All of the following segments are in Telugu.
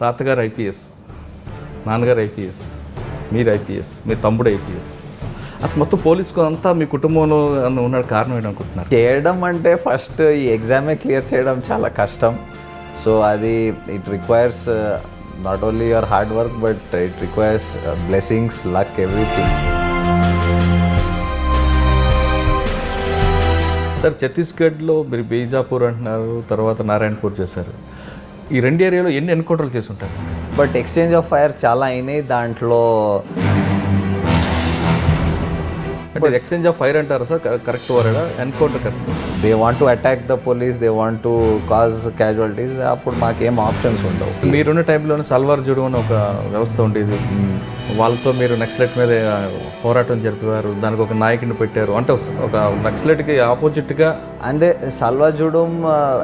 తాతగారు ఐపీఎస్, నాన్నగారు ఐపీఎస్, మీరు ఐపీఎస్, మీ తమ్ముడు ఐపీఎస్. అసలు మొత్తం పోలీసుకు అంతా మీ కుటుంబంలో ఉన్న కారణం ఏంటనుకుంటున్నారు? చేయడం అంటే ఫస్ట్ ఈ ఎగ్జామే క్లియర్ చేయడం చాలా కష్టం. సో అది it requires not only your hard work but it requires blessings, luck, everything. Sir, ఛత్తీస్గఢ్లో మీరు బీజాపూర్ అంటున్నారు, తర్వాత నారాయణపూర్ చేశారు. ఈ రెండు ఏరియాలో ఎన్ని ఎన్కౌంటర్లు చేసి ఉంటారు? బట్ ఎక్స్చేంజ్ ఆఫ్ ఫైర్ చాలా అయినాయి. దాంట్లో అంటే ఎక్స్చేంజ్ ఆఫ్ ఫైర్ అంటారు సార్, కరెక్ట్ వర్డా? Encounter correct? They want to attack the police, they want to cause casualties. అప్పుడు మాకేం ఆప్షన్స్ ఉండవు. మీరున్న టైంలోనే సల్వార్ జుడు అని ఒక వ్యవస్థ ఉండేది. వాళ్ళతో మీరు నక్సలైట్ మీద పోరాటం జరిపారు, దానికి ఒక నాయకుడిని పెట్టారు. అంటే ఒక నక్సలైట్కి ఆపోజిట్గా. అంటే సల్వా జుడూమ్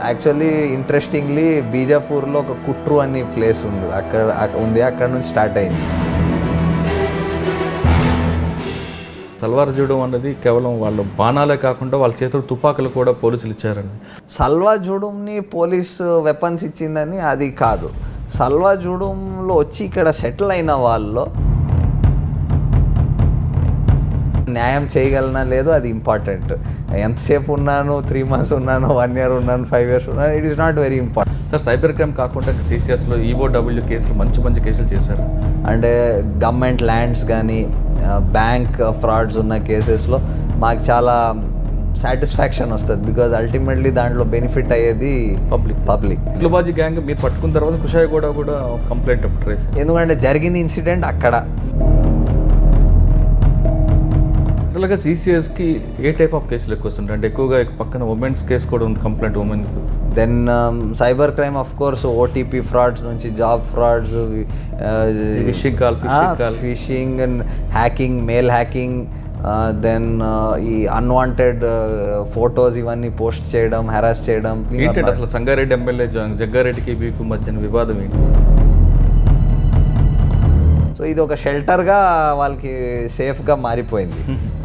యాక్చువల్లీ ఇంట్రెస్టింగ్లీ బీజాపూర్లో ఒక కుట్రు అని ప్లేస్ ఉంది, అక్కడ నుంచి స్టార్ట్ అయింది. సల్వార్ జూడూమ్ అన్నది కేవలం వాళ్ళ బాణాలే కాకుండా వాళ్ళ చేతులు తుపాకులు కూడా పోలీసులు ఇచ్చారండి. సల్వా జుడూమ్ని పోలీస్ వెపన్స్ ఇచ్చిందని అది కాదు. సల్వా జుడూమ్లో వచ్చి ఇక్కడ సెటిల్ అయిన వాళ్ళు న్యాయం చేయగలనా లేదో అది ఇంపార్టెంట్. ఎంతసేపు ఉన్నాను, 3 months ఉన్నాను, 1 year ఉన్నాను, 5 years ఉన్నాను, it is not very important. Sir, cyber crime కాకుండా సిసిఎస్లో ఈఓడబ్ల్యూ కేసులు మంచి కేసులు చేశారు. అంటే గవర్నమెంట్ ల్యాండ్స్ కానీ బ్యాంక్ ఫ్రాడ్స్ ఉన్న కేసెస్లో మాకు చాలా సాటిస్ఫాక్షన్ వస్తుంది. బికాజ్ అల్టిమేట్లీ దాంట్లో బెనిఫిట్ అయ్యేది పబ్లిక్. ఇట్లబాజీ గ్యాంగ్ మీరు పట్టుకున్న తర్వాత కుషాయిగూడ కూడా కంప్లైంట్ ట్రేస్, ఎందుకంటే జరిగిన ఇన్సిడెంట్ అక్కడ. జనరల్గా సిసిఎస్కి ఏ టైప్ ఆఫ్ కేసులు ఎక్కువ వస్తుంటాయి? అంటే ఎక్కువగా పక్కన ఉమెన్స్ కేసు కూడా ఉంది, complaint women. Then cyber crime of course, OTP frauds నుంచి job frauds, phishing and hacking, mail hacking, then ఈ అన్వాంటెడ్ ఫొటోస్ ఇవన్నీ పోస్ట్ చేయడం, హెరాస్ చేయడం. ఏంటంటే అసలు సంగారెడ్డి ఎమ్మెల్యే జగ్గారెడ్డికి మీకు మధ్యన వివాదం ఏంటి? సో ఇది ఒక షెల్టర్గా వాళ్ళకి సేఫ్గా మారిపోయింది.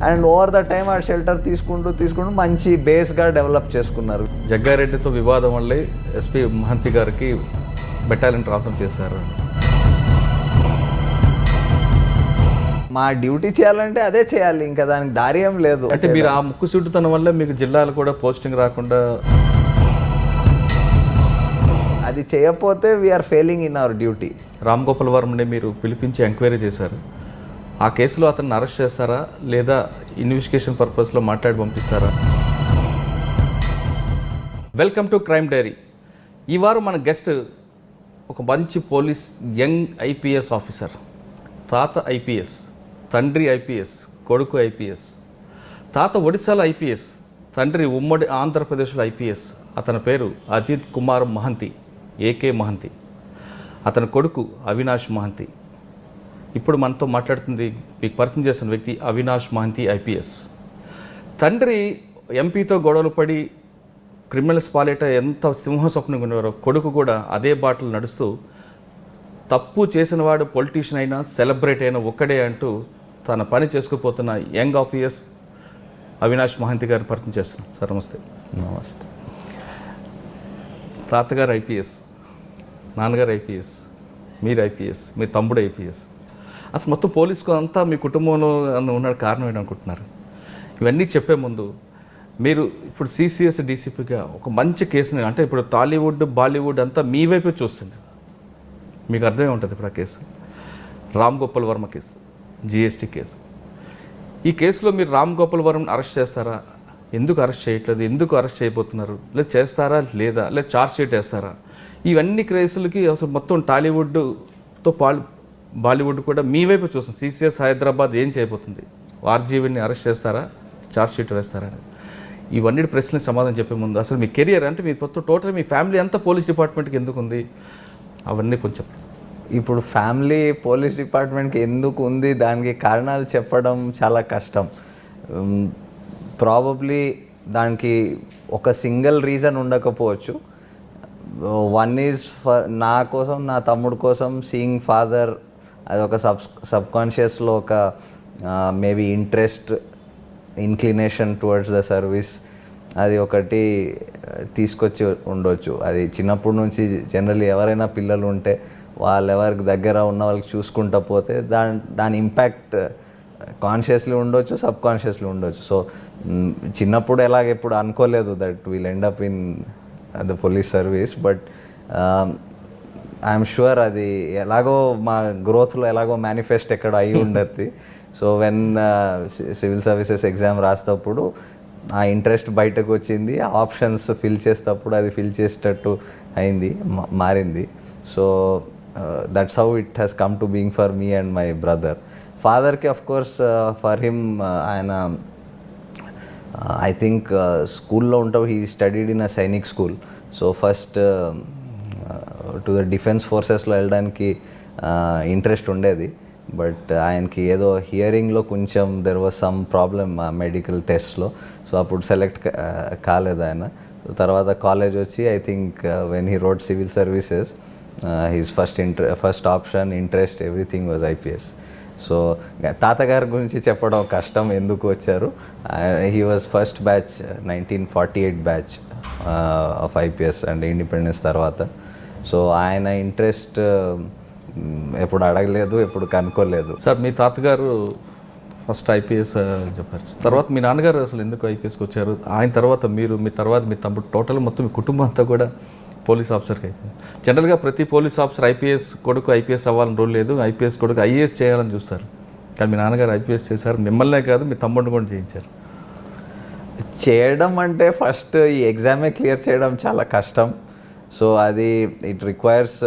అండ్ ఓవర్ ద టైమ్ ఆ షెల్టర్ తీసుకుంటూ మంచి బేస్గా డెవలప్ చేసుకున్నారు. జగ్గారెడ్డితో వివాదం వల్లే ఎస్పీ మహంతి గారికి బెటాలియన్ ట్రాన్స్ఫర్ చేశారు. మా డ్యూటీ చేయాలంటే అదే చేయాలి, ఇంకా దానికి దారి ఏం లేదు. అంటే మీరు ఆ ముక్కు సుట్టుతనం వల్ల మీకు జిల్లాలు కూడా పోస్టింగ్ రాకుండా, అది చేయకపోతే we're failing in our duty. Ram Gopal వర్మని మీరు పిలిపించి ఎంక్వైరీ చేశారు. ఆ కేసులో అతన్ని అరెస్ట్ చేస్తారా లేదా ఇన్వెస్టిగేషన్ పర్పస్లో మాట్లాడి పంపిస్తారా? Welcome to crime diary. ఈ వారం మన గెస్ట్ ఒక మంచి పోలీస్, యంగ్ ఐపీఎస్ ఆఫీసర్. తాత ఐపీఎస్, తండ్రి ఐపీఎస్, కొడుకు ఐపీఎస్. తాత ఒడిశాలో ఐపీఎస్, తండ్రి ఉమ్మడి ఆంధ్రప్రదేశ్లో ఐపీఎస్. అతని పేరు అజిత్ కుమార్ మహంతి, ఏకే మహంతి. అతని కొడుకు అవినాష్ మహంతి. ఇప్పుడు మనతో మాట్లాడుతుంది మీకు పరిచయం చేసిన వ్యక్తి అవినాష్ మహంతి ఐపీఎస్. తండ్రి ఎంపీతో గొడవలు పడి క్రిమినల్స్ పాలేట ఎంత సింహస్వప్నంగా ఉండేవారో, కొడుకు కూడా అదే బాటలు నడుస్తూ తప్పు చేసిన వాడు పొలిటీషియన్ అయినా, సెలబ్రేట్ అయినా ఒక్కడే అంటూ తన పని చేసుకుపోతున్న యంగ్ ఐపీఎస్ అవినాష్ మహంతి గారిని పరిచయం చేస్తున్నాం. సార్ నమస్తే. నమస్తే. తాతగారు ఐపీఎస్, నాన్నగారు ఐపీఎస్, మీరు ఐపీఎస్, మీ తమ్ముడు ఐపీఎస్. అసలు మొత్తం పోలీసుకు అంతా మీ కుటుంబంలో ఉన్న కారణం ఏంటనుకుంటున్నారు? ఇవన్నీ చెప్పే ముందు మీరు ఇప్పుడు సిసిఎస్ డీసీపీగా ఒక మంచి కేసుని, అంటే ఇప్పుడు టాలీవుడ్, బాలీవుడ్ అంతా మీ వైపే చూస్తుంది. మీకు అర్థమే ఉంటుంది ఇప్పుడు ఆ case, Ram Gopal Varma case, GST case. ఈ కేసులో మీరు రామ్ గోపాల్ వర్మని అరెస్ట్ చేస్తారా? ఎందుకు అరెస్ట్ చేయట్లేదు? ఎందుకు అరెస్ట్ చేయబోతున్నారు? లేదా చేస్తారా లేదా ఛార్జ్ షీట్ వేస్తారా? ఇవన్నీ కేసులకి అసలు మొత్తం టాలీవుడ్తో బాలీవుడ్ కూడా మీ వైపు చూస్తుంది. సిసిఎస్ హైదరాబాద్ ఏం చేయబోతుంది? ఆర్జీవీని అరెస్ట్ చేస్తారా? ఛార్జ్ షీట్ వేస్తారా? ఇవన్నీ ప్రశ్నలకు సమాధానం చెప్పే ముందు అసలు మీ కెరియర్, అంటే మీ మొత్తం టోటల్ మీ ఫ్యామిలీ అంతా పోలీస్ డిపార్ట్మెంట్కి ఎందుకు ఉంది, అవన్నీ కొంచెం. ఇప్పుడు ఫ్యామిలీ పోలీస్ డిపార్ట్మెంట్కి ఎందుకు ఉంది, దానికి కారణాలు చెప్పడం చాలా కష్టం. ప్రాబబ్లీ దానికి ఒక సింగిల్ రీజన్ ఉండకపోవచ్చు. వన్ ఈజ్ నా కోసం, నా తమ్ముడు కోసం సీయింగ్ ఫాదర్, అది ఒక సబ్కాన్షియస్లో ఒక maybe interest, inclination towards the service, అది ఒకటి తీసుకొచ్చి ఉండొచ్చు. అది చిన్నప్పటి నుంచి జనరల్లీ ఎవరైనా పిల్లలు ఉంటే వాళ్ళెవరికి దగ్గర ఉన్న వాళ్ళకి చూసుకుంటా పోతే దాని ఇంపాక్ట్ కాన్షియస్లీ ఉండొచ్చు, సబ్ కాన్షియస్లీ ఉండొచ్చు. సో చిన్నప్పుడు ఎప్పుడు అనుకోలేదు that will end up in the police service, but I'm sure అది ఎలాగో మా గ్రోత్లో ఎలాగో మేనిఫెస్ట్ ఎక్కడ అయి ఉండద్ది. So when civil services exam రాసేటప్పుడు ఆ ఇంట్రెస్ట్ బయటకు వచ్చింది, ఆప్షన్స్ ఫిల్ చేసేటప్పుడు అది ఫిల్ చేసేటట్టు అయింది, మారింది. So that's how it has come to being for me and my brother. ఫాదర్కి అఫ్ కోర్స్ ఫర్ హిమ్ ఆయన ఐ థింక్ స్కూల్లో ఉంటావు, he studied in a Sainik school. So first to the defence ఫోర్సెస్లో వెళ్ళడానికి ఇంట్రెస్ట్ ఉండేది, బట్ ఆయనకి ఏదో హియరింగ్లో కొంచెం there was some problem medical టెస్ట్లో. సో అప్పుడు సెలెక్ట్ కాలేదు ఆయన. తర్వాత కాలేజ్ వచ్చి I think when he wrote civil services his first option interest everything was IPS. So తాతగారి గురించి చెప్పడం కష్టం, ఎందుకు వచ్చారు. He was first batch 1948 batch of IPS and independence తర్వాత. సో ఆయన ఇంట్రెస్ట్ ఎప్పుడు అడగలేదు, ఎప్పుడు కనుక్కోలేదు. సార్ మీ తాతగారు ఫస్ట్ ఐపీఎస్ చెప్పారు, తర్వాత మీ నాన్నగారు అసలు ఎందుకు ఐపీఎస్కి వచ్చారు, ఆయన తర్వాత మీరు, మీ తర్వాత మీ తమ్ముడు, టోటల్ మొత్తం మీ కుటుంబం అంతా కూడా పోలీస్ ఆఫీసర్కి అయిపోయింది. జనరల్గా ప్రతి పోలీస్ ఆఫీసర్ ఐపీఎస్ కొడుకు ఐపీఎస్ అవ్వాలని రూల్ లేదు, ఐపీఎస్ కొడుకు ఐఏఎస్ చేయాలని చూస్తారు. కానీ మీ నాన్నగారు ఐపీఎస్ చేశారు, మిమ్మల్నే కాదు మీ తమ్ముడిని కూడా చేయించారు. చేయడం అంటే ఫస్ట్ ఈ ఎగ్జామే క్లియర్ చేయడం చాలా కష్టం. సో అది it requires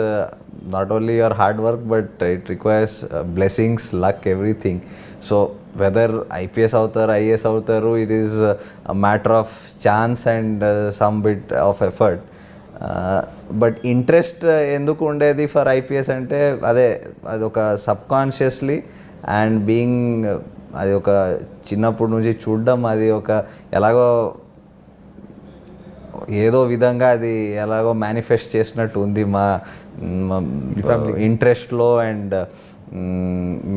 not only your hard work, but it requires blessings, luck, everything. So whether IPS అవుతారు, ఐఏఎస్ అవుతారు, it is a matter of chance and some bit of effort. But interest ఎందుకు ఉండేది ఫర్ ఐపీఎస్ అంటే అది ఒక సబ్కాన్షియస్లీ అండ్ బీయింగ్, అది ఒక చిన్నప్పటి నుంచి చూడడం, అది ఒక ఎలాగో ఏదో విధంగా అది ఎలాగో మేనిఫెస్ట్ చేసినట్టు ఉంది మా ఇంట్రెస్ట్లో. అండ్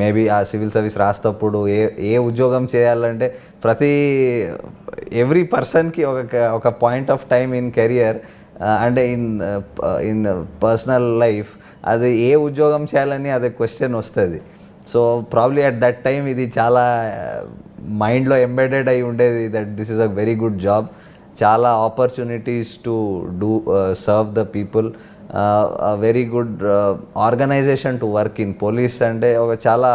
మేబీ ఆ సివిల్ సర్వీస్ రాసేటప్పుడు ఏ ఉద్యోగం చేయాలంటే ఎవ్రీ పర్సన్కి ఒక point of time in career అంటే ఇన్ పర్సనల్ లైఫ్ అది ఏ ఉద్యోగం చేయాలని అదే క్వశ్చన్ వస్తుంది. So probably at that time ఇది చాలా మైండ్లో ఎంబెడెడ్ అయి ఉండేది that this is a very good job, చాలా opportunities to do serve the people, very good organisation to work in. Police అంటే ఒక చాలా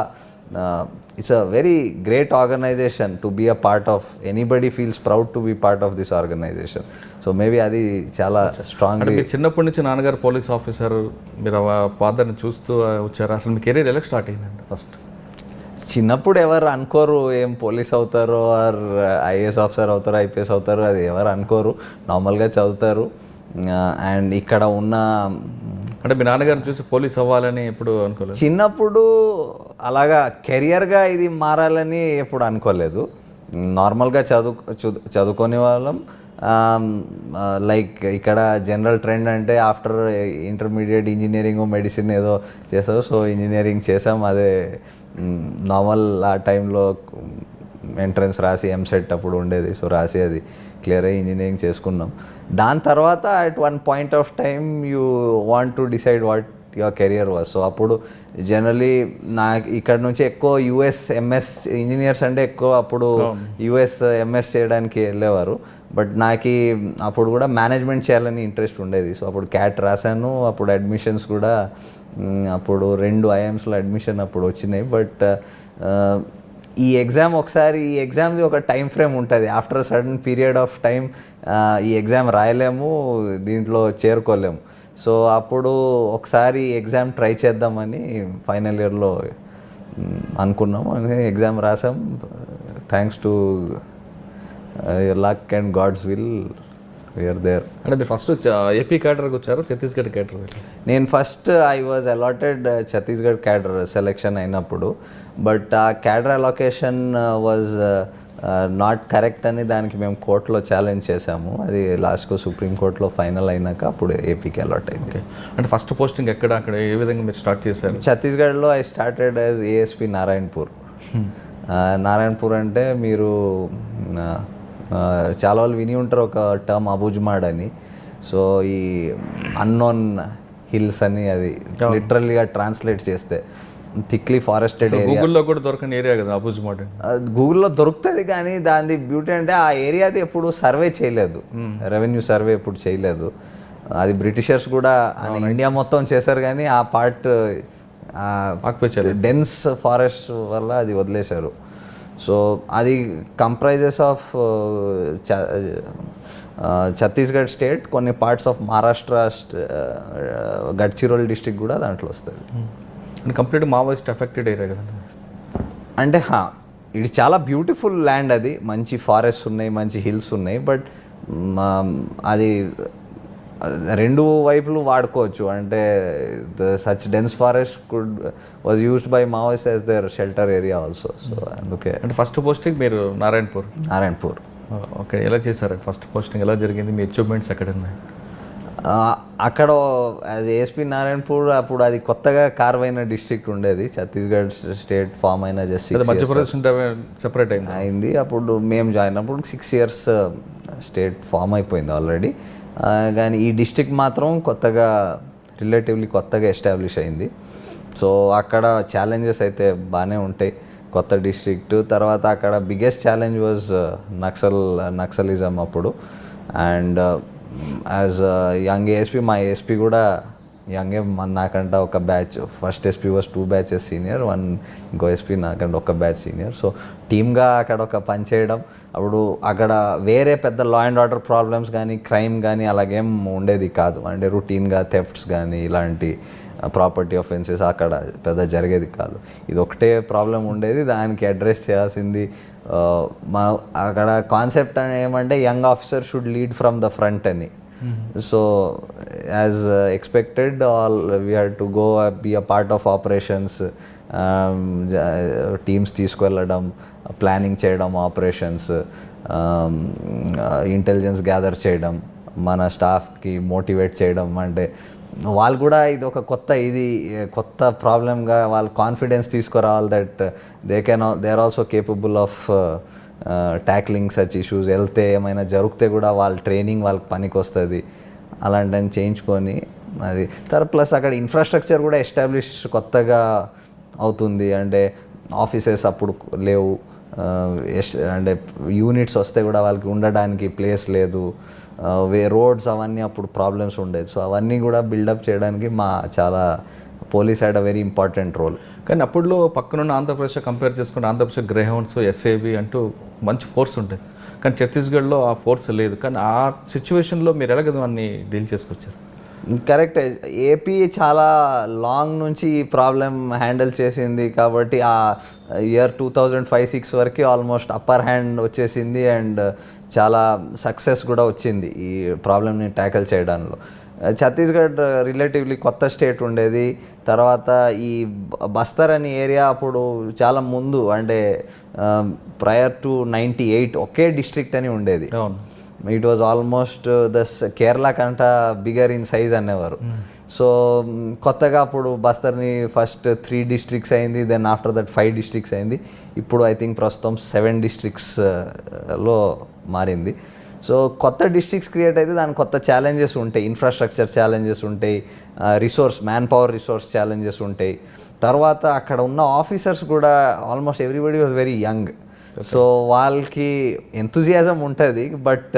it's a very great organisation to be a part of. Anybody feels proud to be part of this organisation. So maybe అది చాలా స్ట్రాంగ్. మీరు చిన్నప్పటి నుంచి నాన్నగారు పోలీస్ ఆఫీసర్, మీరు ఫాదర్ని చూస్తూ వచ్చారు. అసలు మీ కెరీర్ ఎలా స్టార్ట్ అయిందండి? ఫస్ట్ చిన్నప్పుడు ఎవరు అనుకోరు ఏం పోలీస్ అవుతారో ఆర్ ఐఏఎస్ ఆఫీసర్ అవుతారో ఐపీఎస్ అవుతారో, అది ఎవరు అనుకోరు, నార్మల్గా చదువుతారు. అండ్ ఇక్కడ ఉన్న అంటే మీ నాన్నగారిని చూసి పోలీస్ అవ్వాలని ఎప్పుడు అనుకోలేదు? చిన్నప్పుడు అలాగా కెరియర్గా ఇది మారాలని ఎప్పుడు అనుకోలేదు. నార్మల్గా చదువుకునే వాళ్ళం. లైక్ ఇక్కడ జనరల్ ట్రెండ్ అంటే ఆఫ్టర్ ఇంటర్మీడియట్ ఇంజనీరింగ్ మెడిసిన్ ఏదో చేస్తావు. సో ఇంజనీరింగ్ చేసాం, అదే నార్మల్ ఆ టైంలో ఎంట్రన్స్ రాసి ఎంసెట్ అప్పుడు ఉండేది. సో రాసి అది క్లియర్ అయ్యి ఇంజనీరింగ్ చేసుకున్నాం. దాని తర్వాత at one point of time you want to decide what your career was. So అప్పుడు జనరలీ నాకు ఇక్కడ నుంచి ఎక్కువ యుఎస్ ఎంఎస్ ఇంజనీర్స్ అంటే ఎక్కువ అప్పుడు యుఎస్ ఎంఎస్ చేయడానికి వెళ్ళేవారు. బట్ నాకు అప్పుడు కూడా మేనేజ్మెంట్ చేయాలని ఇంట్రెస్ట్ ఉండేది. సో అప్పుడు క్యాట్ రాశాను. అప్పుడు అడ్మిషన్స్ కూడా అప్పుడు 2 ఐఎమ్స్లో అడ్మిషన్ అప్పుడు వచ్చినాయి. బట్ ఈ ఎగ్జామ్ది ఒక టైం ఫ్రేమ్ ఉంటుంది. After sudden period of time ఈ ఎగ్జామ్ రాయలేము, దీంట్లో చేరుకోలేము. సో అప్పుడు ఒకసారి ఎగ్జామ్ ట్రై చేద్దామని ఫైనల్ ఇయర్లో అనుకున్నాము. ఎగ్జామ్ రాసాం. Thanks to luck and God's will we're there. అంటే మీరు ఫస్ట్ ఏపీ క్యాడర్కి వచ్చారు, ఛత్తీస్గఢ్ క్యాడర్? నేను first I was allotted Chhattisgarh cadre selection అయినప్పుడు. బట్ ఆ cadre allocation was not correct అని దానికి మేము కోర్టులో ఛాలెంజ్ చేశాము. అది లాస్ట్కు సుప్రీంకోర్టులో ఫైనల్ అయినాక అప్పుడు ఏపీకి అలాట్ అయింది. అంటే ఫస్ట్ పోస్టింగ్ అక్కడ ఏ విధంగా మీరు స్టార్ట్ చేశారు? ఛత్తీస్గఢ్లో I started as ASP Narayanpur. Narayanpur అంటే మీరు చాలా వాళ్ళు విని ఉంటారు ఒక టర్మ్ అబుజ్మాడ్ అని. సో ఈ అన్నోన్ హిల్స్ అని, అది లిటరల్గా ట్రాన్స్లేట్ చేస్తే థిక్లీ ఫారెస్టెడ్ ఏరియా. గూగుల్లో కూడా దొరకని ఏరియా కదా అబుజ్ మోడల్. గూగుల్లో దొరుకుతుంది కానీ దాని బ్యూటీ అంటే ఆ ఏరియాది ఎప్పుడు సర్వే చేయలేదు, రెవెన్యూ సర్వే ఎప్పుడు చేయలేదు. అది బ్రిటిషర్స్ కూడా ఇండియా మొత్తం చేశారు కానీ ఆ పార్ట్ డెన్స్ ఫారెస్ట్ వల్ల అది వదిలేశారు. సో అది కంప్రైజెస్ ఆఫ్ ఛత్తీస్గఢ్ స్టేట్, కొన్ని parts of Maharashtra, Gadchiroli district కూడా దాంట్లో వస్తుంది. కంప్లీట్ మావోయిస్ట్ అఫెక్టెడ్ ఏరియా కదా అంటే ఇది చాలా బ్యూటిఫుల్ ల్యాండ్, అది మంచి ఫారెస్ట్ ఉన్నాయి, మంచి హిల్స్ ఉన్నాయి. బట్ అది రెండు వైపులు వాడుకోవచ్చు. అంటే such dense forest could was used by Maoist as their shelter area also. So అందుకే. అంటే ఫస్ట్ పోస్టింగ్ మీరు నారాయణపూర్. ఓకే, ఎలా చేశారు ఫస్ట్ పోస్టింగ్, ఎలా జరిగింది, మీ అచీవ్మెంట్స్ ఎక్కడ ఉన్నాయి? అక్కడ యాజ్ ఏఎస్పీ నారాయణపూర్ అప్పుడు అది కొత్తగా కార్వ్ అయిన డిస్ట్రిక్ట్ ఉండేది. ఛత్తీస్గఢ్ స్టేట్ ఫామ్ అయిన జస్ట్ మధ్యప్రదేశ్ సెపరేట్ అయింది. అప్పుడు మేము జాయిన్ అప్పుడు 6 years స్టేట్ ఫామ్ అయిపోయింది ఆల్రెడీ. కానీ ఈ డిస్ట్రిక్ట్ మాత్రం రిలేటివ్లీ కొత్తగా ఎస్టాబ్లిష్ అయింది. సో అక్కడ ఛాలెంజెస్ అయితే బాగానే ఉంటాయి. కొత్త డిస్ట్రిక్ట్ తర్వాత అక్కడ బిగ్గెస్ట్ ఛాలెంజ్ వాజ్ నక్సలిజం అప్పుడు. అండ్ యాజ్ యంగ్ ఏఎస్పీ, మా ఏఎస్పీ కూడా యంగే, నాకంట ఒక batch. First SP was 2 batches senior, ఇంకో ఎస్పీ నాకంటే ఒక బ్యాచ్ సీనియర్. సో టీమ్గా అక్కడ ఒక పని చేయడం, అప్పుడు అక్కడ వేరే పెద్ద లా అండ్ ఆర్డర్ ప్రాబ్లమ్స్ కానీ క్రైమ్ కానీ అలాగేం ఉండేది కాదు. అంటే రొటీన్గా థెఫ్ట్స్ కానీ ఇలాంటి ప్రాపర్టీ ఆఫెన్సెస్ అక్కడ పెద్ద జరిగేది కాదు. ఇది ఒకటే ప్రాబ్లం ఉండేది, దానికి అడ్రస్ చేయాల్సింది. అక్కడ కాన్సెప్ట్ ఏమంటే young officer should lead from the front అని. So as expected we had to go be a part of operations, teams తీసుకువెళ్ళడం, ప్లానింగ్ చేయడం ఆపరేషన్స్, ఇంటెలిజెన్స్ గ్యాదర్ చేయడం, మన స్టాఫ్కి మోటివేట్ చేయడం. అంటే వాళ్ళు కూడా ఇది ఒక కొత్త ప్రాబ్లమ్గా వాళ్ళు కాన్ఫిడెన్స్ తీసుకురావాలి that they are also capable of tackling such issues. వెళ్తే ఏమైనా జరిగితే కూడా వాళ్ళ ట్రైనింగ్ వాళ్ళకి పనికి వస్తుంది. అలాంటివి చేయించుకొని అది తర్వాత ప్లస్ అక్కడ ఇన్ఫ్రాస్ట్రక్చర్ కూడా ఎస్టాబ్లిష్ కొత్తగా అవుతుంది. అంటే ఆఫీసెస్ అప్పుడు లేవు, అంటే యూనిట్స్ వస్తే కూడా వాళ్ళకి ఉండడానికి ప్లేస్ లేదు, రోడ్స్ అవన్నీ అప్పుడు ప్రాబ్లమ్స్ ఉండేది. సో అవన్నీ కూడా బిల్డప్ చేయడానికి చాలా police had a very important role. కానీ అప్పుడులో పక్కనున్న ఆంధ్రప్రదేశ్ కంపేర్ చేసుకుంటే ఆంధ్రప్రదేశ్ గ్రేహౌండ్స్, ఎస్ఏబి అంటూ మంచి ఫోర్స్ ఉంటుంది. కానీ ఛత్తీస్గఢ్లో ఆ ఫోర్స్ లేదు. కానీ ఆ సిచ్యువేషన్లో మీరు ఎలాగ దాన్ని డీల్ చేసుకొచ్చారు? కరెక్ట్. ఏపీ చాలా లాంగ్ నుంచి ఈ ప్రాబ్లం హ్యాండిల్ చేసింది కాబట్టి ఆ ఇయర్ 2005-06 వరకు ఆల్మోస్ట్ అప్పర్ హ్యాండ్ వచ్చేసింది. అండ్ చాలా సక్సెస్ కూడా వచ్చింది ఈ ప్రాబ్లమ్ని ట్యాకిల్ చేయడంలో. ఛత్తీస్గఢ్ రిలేటివ్లీ కొత్త స్టేట్ ఉండేది. తర్వాత ఈ బస్తర్ అనే ఏరియా అప్పుడు చాలా ముందు, అంటే ప్రయర్ టు 98 ఒకే డిస్ట్రిక్ట్ అని ఉండేది. ఇట్ వాజ్ ఆల్మోస్ట్ కేరళ కంట బిగర్ ఇన్ సైజ్ అనేవారు. సో కొత్తగా అప్పుడు బస్తర్ని ఫస్ట్ 3 districts అయింది, దెన్ ఆఫ్టర్ దట్ 5 districts అయింది. ఇప్పుడు ఐ థింక్ ప్రస్తుతం 7 districtsలో మారింది. సో కొత్త డిస్ట్రిక్ట్స్ క్రియేట్ అయితే దానికి కొత్త ఛాలెంజెస్ ఉంటాయి, ఇన్ఫ్రాస్ట్రక్చర్ ఛాలెంజెస్ ఉంటాయి, మ్యాన్ పవర్ రిసోర్స్ ఛాలెంజెస్ ఉంటాయి. తర్వాత అక్కడ ఉన్న ఆఫీసర్స్ కూడా almost everybody was very young. So వాళ్ళకి ఎంతూజియాజం ఉంటుంది, బట్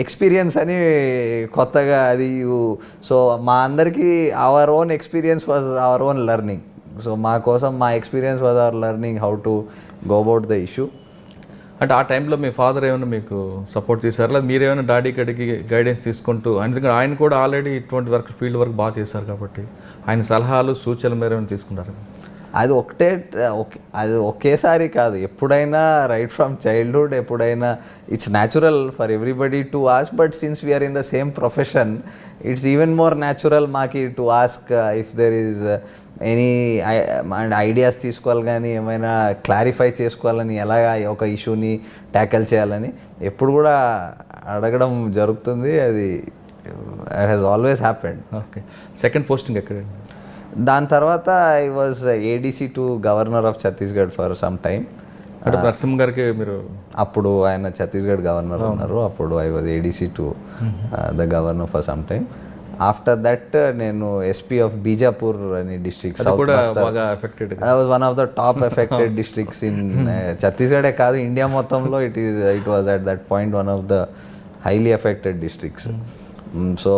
ఎక్స్పీరియన్స్ అని కొత్తగా అది. సో మా అందరికీ our own experience was our own learning. So మా experience was our learning how to go about the issue. అంటే ఆ టైంలో మీ ఫాదర్ ఏమైనా మీకు సపోర్ట్ చేశారు, లేదా మీరేమైనా డాడీకి అడిగి గైడెన్స్ తీసుకుంటూ, ఎందుకంటే ఆయన కూడా ఆల్రెడీ ఇటువంటి ఫీల్డ్ వర్క్ బాగా చేశారు కాబట్టి ఆయన సలహాలు సూచనలు మీరు ఏమైనా తీసుకున్నారు? అది ఒకేసారి కాదు, ఎప్పుడైనా రైట్ ఫ్రమ్ చైల్డ్హుడ్ ఎప్పుడైనా it's natural for everybody to ask. But since we're in the same profession it's even more natural మాకి to ask if there is any and ideas తీసుకోవాలి కానీ ఏమైనా క్లారిఫై చేసుకోవాలని, ఎలాగా ఒక ఇష్యూని ట్యాకిల్ చేయాలని ఎప్పుడు కూడా అడగడం జరుగుతుంది. అది it has always happened. Okay, second posting ఎక్కడ? దాని తర్వాత I was ADC to governor of Chhattisgarh for some time. అంటే నరసింహ గారికి మీరు అప్పుడు ఆయన ఛత్తీస్గఢ్ గవర్నర్ ఉన్నారు. అప్పుడు I was ADC to the governor for some time. After that నేను ఎస్పీ ఆఫ్ బీజాపూర్ అని డిస్ట్రిక్ట్ అది సౌత్ కూడా బస్తర్. బాగా affected. That was one of the top affected districts in ఛత్తీస్గఢే కాదు ఇండియా మొత్తంలో it was at that point one of the highly affected districts. So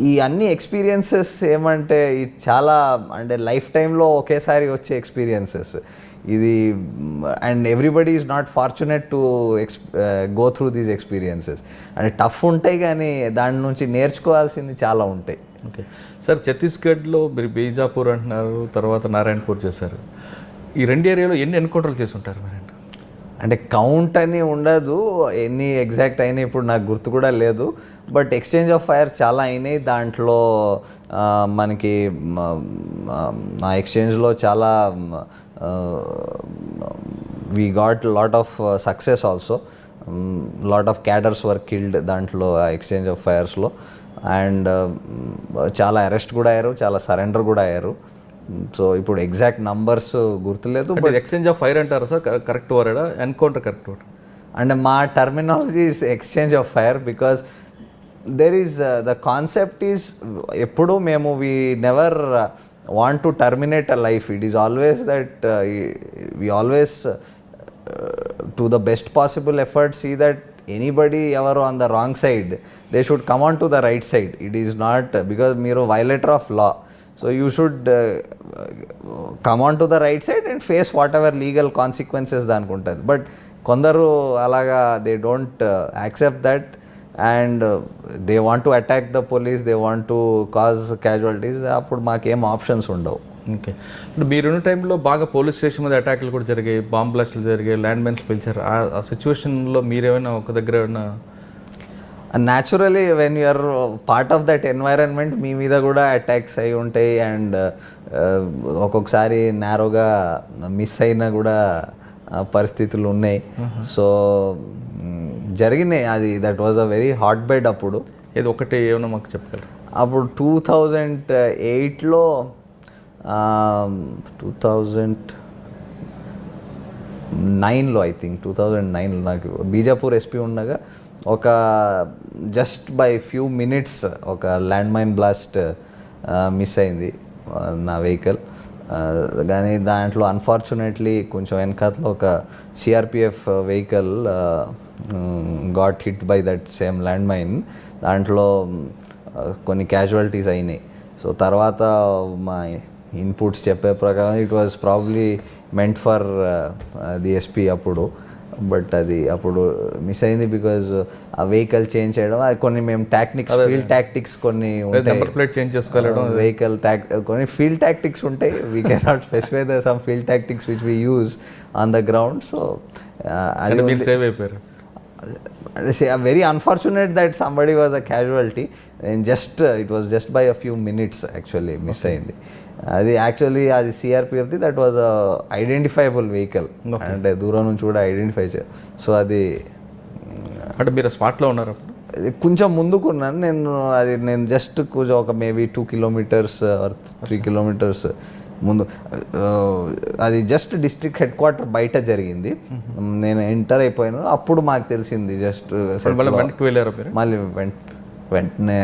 ఈ అన్ని ఎక్స్పీరియన్సెస్ ఏమంటే ఇది చాలా అంటే లైఫ్ టైంలో ఒకేసారి వచ్చే ఎక్స్పీరియన్సెస్ ఇది. And everybody is not fortunate to go through these experiences. అంటే టఫ్ ఉంటాయి కానీ దాని నుంచి నేర్చుకోవాల్సింది చాలా ఉంటాయి. ఓకే సార్, ఛత్తీస్గఢ్లో మీరు బీజాపూర్ అంటున్నారు, తర్వాత నారాయణపూర్ చేశారు. ఈ రెండు ఏరియాలో ఎన్ని ఎన్కౌంటర్లు చేసి ఉంటారు మీరు? అంటే కౌంట్ అని ఉండదు, ఎన్ని ఎగ్జాక్ట్ అయినాయి ఇప్పుడు నాకు గుర్తు కూడా లేదు. బట్ ఎక్స్చేంజ్ ఆఫ్ ఫైర్ చాలా అయినాయి. దాంట్లో మనకి ఆ ఎక్స్చేంజ్లో చాలా we got lot of success also. Lot of cadres were killed దాంట్లో ఆ ఎక్స్చేంజ్ ఆఫ్ ఫైర్స్లో. అండ్ చాలా అరెస్ట్ కూడా అయ్యారు, చాలా సరెండర్ కూడా అయ్యారు. సో ఇప్పుడు ఎగ్జాక్ట్ నంబర్స్ గుర్తులేదు. బట్ ఎక్స్చేంజ్ ఆఫ్ ఫైర్ అంటారు సార్, కరెక్ట్ వర్డా? Encounter correct word? అంటే మా terminology is exchange of fire because there is the concept is ఎప్పుడు మేము we never want to terminate a life. It is always that we always to the best possible effort see that anybody ఎవరు on the wrong side they should come on to the right side. It is not because మీరు violator of law. So you should come on to the right side and face whatever legal consequences దానికి ఉంటుంది. బట్ కొందరు అలాగా they don't accept that and they want to attack the police, they want to cause casualties. అప్పుడు మాకేం ఆప్షన్స్ ఉండవు. ఓకే, ఇప్పుడు మీరున్న టైంలో బాగా పోలీస్ స్టేషన్ మీద అటాక్లు కూడా జరిగాయి, బాంబ్ బ్లాస్ట్లు జరిగాయి, ల్యాండ్ మైన్స్ పిలిచారు. ఆ సిచ్యువేషన్లో మీరేమైనా ఒక దగ్గర ఏమైనా? Naturally when you're part of that environment మీ మీద కూడా అటాక్స్ అయి ఉంటాయి. అండ్ ఒక్కొక్కసారి నేరోగా మిస్ అయినా కూడా పరిస్థితులు ఉన్నాయి. సో జరిగినాయి. అది that was a very hot bed అప్పుడు. ఏదో ఒకటి ఏమన్నా మాకు చెప్పగలరు? అప్పుడు 2008లో 2009లో ఐ థింక్ 2009లో నాకు బీజాపూర్ ఎస్పీ ఉండగా ఒక జస్ట్ బై ఫ్యూ మినిట్స్ ఒక ల్యాండ్ మైన్ బ్లాస్ట్ మిస్ అయింది నా వెహికల్. కానీ దాంట్లో అన్ఫార్చునేట్లీ కొంచెం వెనకాతలో ఒక CRPF vehicle got hit by that same land mine. దాంట్లో కొన్ని క్యాజువాలిటీస్ అయినాయి. సో తర్వాత మా ఇన్పుట్స్ చెప్పే ప్రకారం it was probably meant for the SP అప్పుడు. బట్ అది అప్పుడు మిస్ అయింది బికాజ్ ఆ వెహికల్ చేంజ్ చేయడం అది కొన్ని మేము టాక్టిక్స్ ఫీల్డ్ టాక్టిక్స్ కొన్ని వెహికల్ కొన్ని ఫీల్డ్ టాక్టిక్స్ ఉంటాయి. We cannot specify the some field tactics which we use on the ground. So అది very unfortunate that somebody was a casualty and it was just by a few minutes actually miss అయింది. అది యాక్చువల్లీ అది సిఆర్పిఎఫ్ది. దట్ వాజ్ ఐడెంటిఫైబుల్ వెహికల్ అంటే దూరం నుంచి కూడా ఐడెంటిఫై చేయాలి. సో అది అంటే మీరు స్పాట్లో ఉన్నారు అప్పుడు? కొంచెం ముందుకున్నాను నేను జస్ట్ కొంచెం ఒక మేబీ 2 kilometers ఆర్ 3 kilometers ముందు. అది జస్ట్ డిస్ట్రిక్ట్ హెడ్ క్వార్టర్ బయట జరిగింది. నేను ఎంటర్ అయిపోయాను. అప్పుడు మాకు తెలిసింది జస్ట్ మళ్ళీ వెంటనే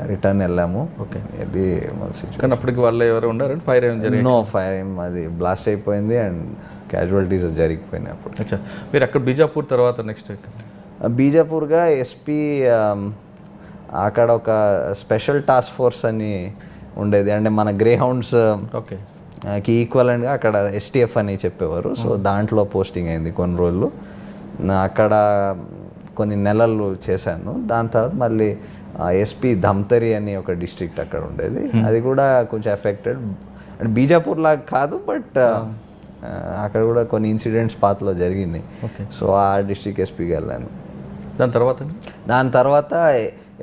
రిటర్న్ వెళ్ళాము. ఓకే, ఇది కానీ అప్పటికి వాళ్ళు ఎవరు ఉండారు? ఫైర్ ఏం జరిగింది? నో ఫైర్ ఏం, అది బ్లాస్ట్ అయిపోయింది అండ్ క్యాజువాలిటీస్ జరిగిపోయినాయి అప్పుడు. అచ్చా, మీరు అక్కడ బీజాపూర్ తర్వాత నెక్స్ట్? బీజాపూర్గా ఎస్పీ అక్కడ ఒక స్పెషల్ టాస్క్ ఫోర్స్ అని ఉండేది. అంటే మన గ్రే హౌండ్స్ ఓకే కి ఈక్వలెంట్గా అక్కడ ఎస్టీఎఫ్ అని చెప్పేవారు. సో దాంట్లో పోస్టింగ్ అయింది కొన్ని రోజులు. అక్కడ కొన్ని నెలలు చేశాను. దాని తర్వాత మళ్ళీ ఎస్పీ ధమ్తరి అని ఒక డిస్ట్రిక్ట్ అక్కడ ఉండేది. అది కూడా కొంచెం ఎఫెక్టెడ్. అంటే బీజాపూర్ లాగా కాదు, బట్ అక్కడ కూడా కొన్ని ఇన్సిడెంట్స్ పాతలో జరిగినాయి. సో ఆ డిస్ట్రిక్ట్ ఎస్పీకి వెళ్ళాను. దాని తర్వాత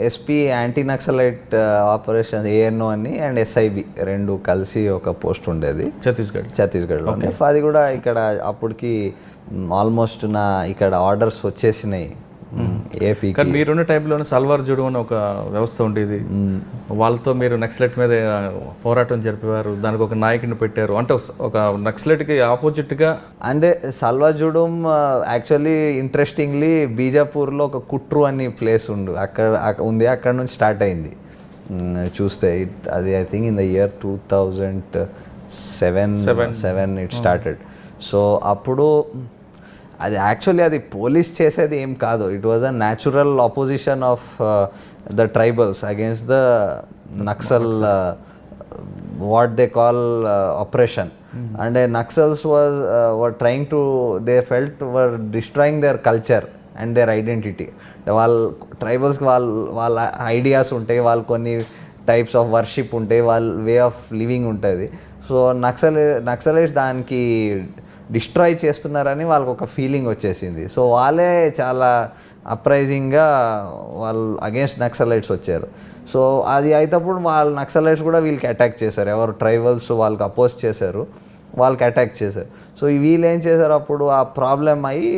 SP anti naxalite operation ANO అని అండ్ ఎస్ఐబి రెండు కలిసి ఒక పోస్ట్ ఉండేది ఛత్తీస్గఢ్లో. అది కూడా ఇక్కడ అప్పటికి ఆల్మోస్ట్ నా ఇక్కడ ఆర్డర్స్ వచ్చేసినాయి ఏపీ. కానీ మీరున్న టైంలోనే సల్వార్ జుడు అని ఒక వ్యవస్థ ఉండేది. వాళ్ళతో మీరు నక్సలైట్ మీద పోరాటం జరిపేవారు, దానికి ఒక నాయకుడిని పెట్టారు. అంటే ఒక నక్సలైట్కి ఆపోజిట్గా. అంటే సల్వార్ జుడూమ్ యాక్చువల్లీ ఇంట్రెస్టింగ్లీ బీజాపూర్లో ఒక కుట్రు అని ప్లేస్ అక్కడ ఉంది. అక్కడ నుంచి స్టార్ట్ అయింది. చూస్తే అది I think in the year 2007 it started. So అప్పుడు అది యాక్చువల్లీ అది పోలీస్ చేసేది ఏం కాదు, it was a natural opposition of the tribals against the Naxal what they call oppression. And Naxals were trying to, they felt were destroying their culture and their identity. వాళ్ళ ట్రైబల్స్కి వాళ్ళ ఐడియాస్ ఉంటాయి, వాళ్ళు కొన్ని టైప్స్ ఆఫ్ వర్షిప్ ఉంటాయి, వాళ్ళ వే ఆఫ్ లివింగ్ ఉంటుంది. సో నక్సలైట్స్ దానికి డిస్ట్రాయ్ చేస్తున్నారని వాళ్ళకి ఒక ఫీలింగ్ వచ్చేసింది. సో వాళ్ళే చాలా అప్రైజింగ్గా వాళ్ళు అగేన్స్ట్ నక్సలైట్స్ వచ్చారు. సో అది అయినప్పుడు వాళ్ళు నక్సలైట్స్ కూడా వీళ్ళకి అటాక్ చేశారు, ఎవరు ట్రైబల్స్ వాళ్ళకి అపోజ్ చేశారు, వాళ్ళకి అటాక్ చేశారు. సో వీళ్ళు ఏం చేశారు, అప్పుడు ఆ ప్రాబ్లం అయ్యి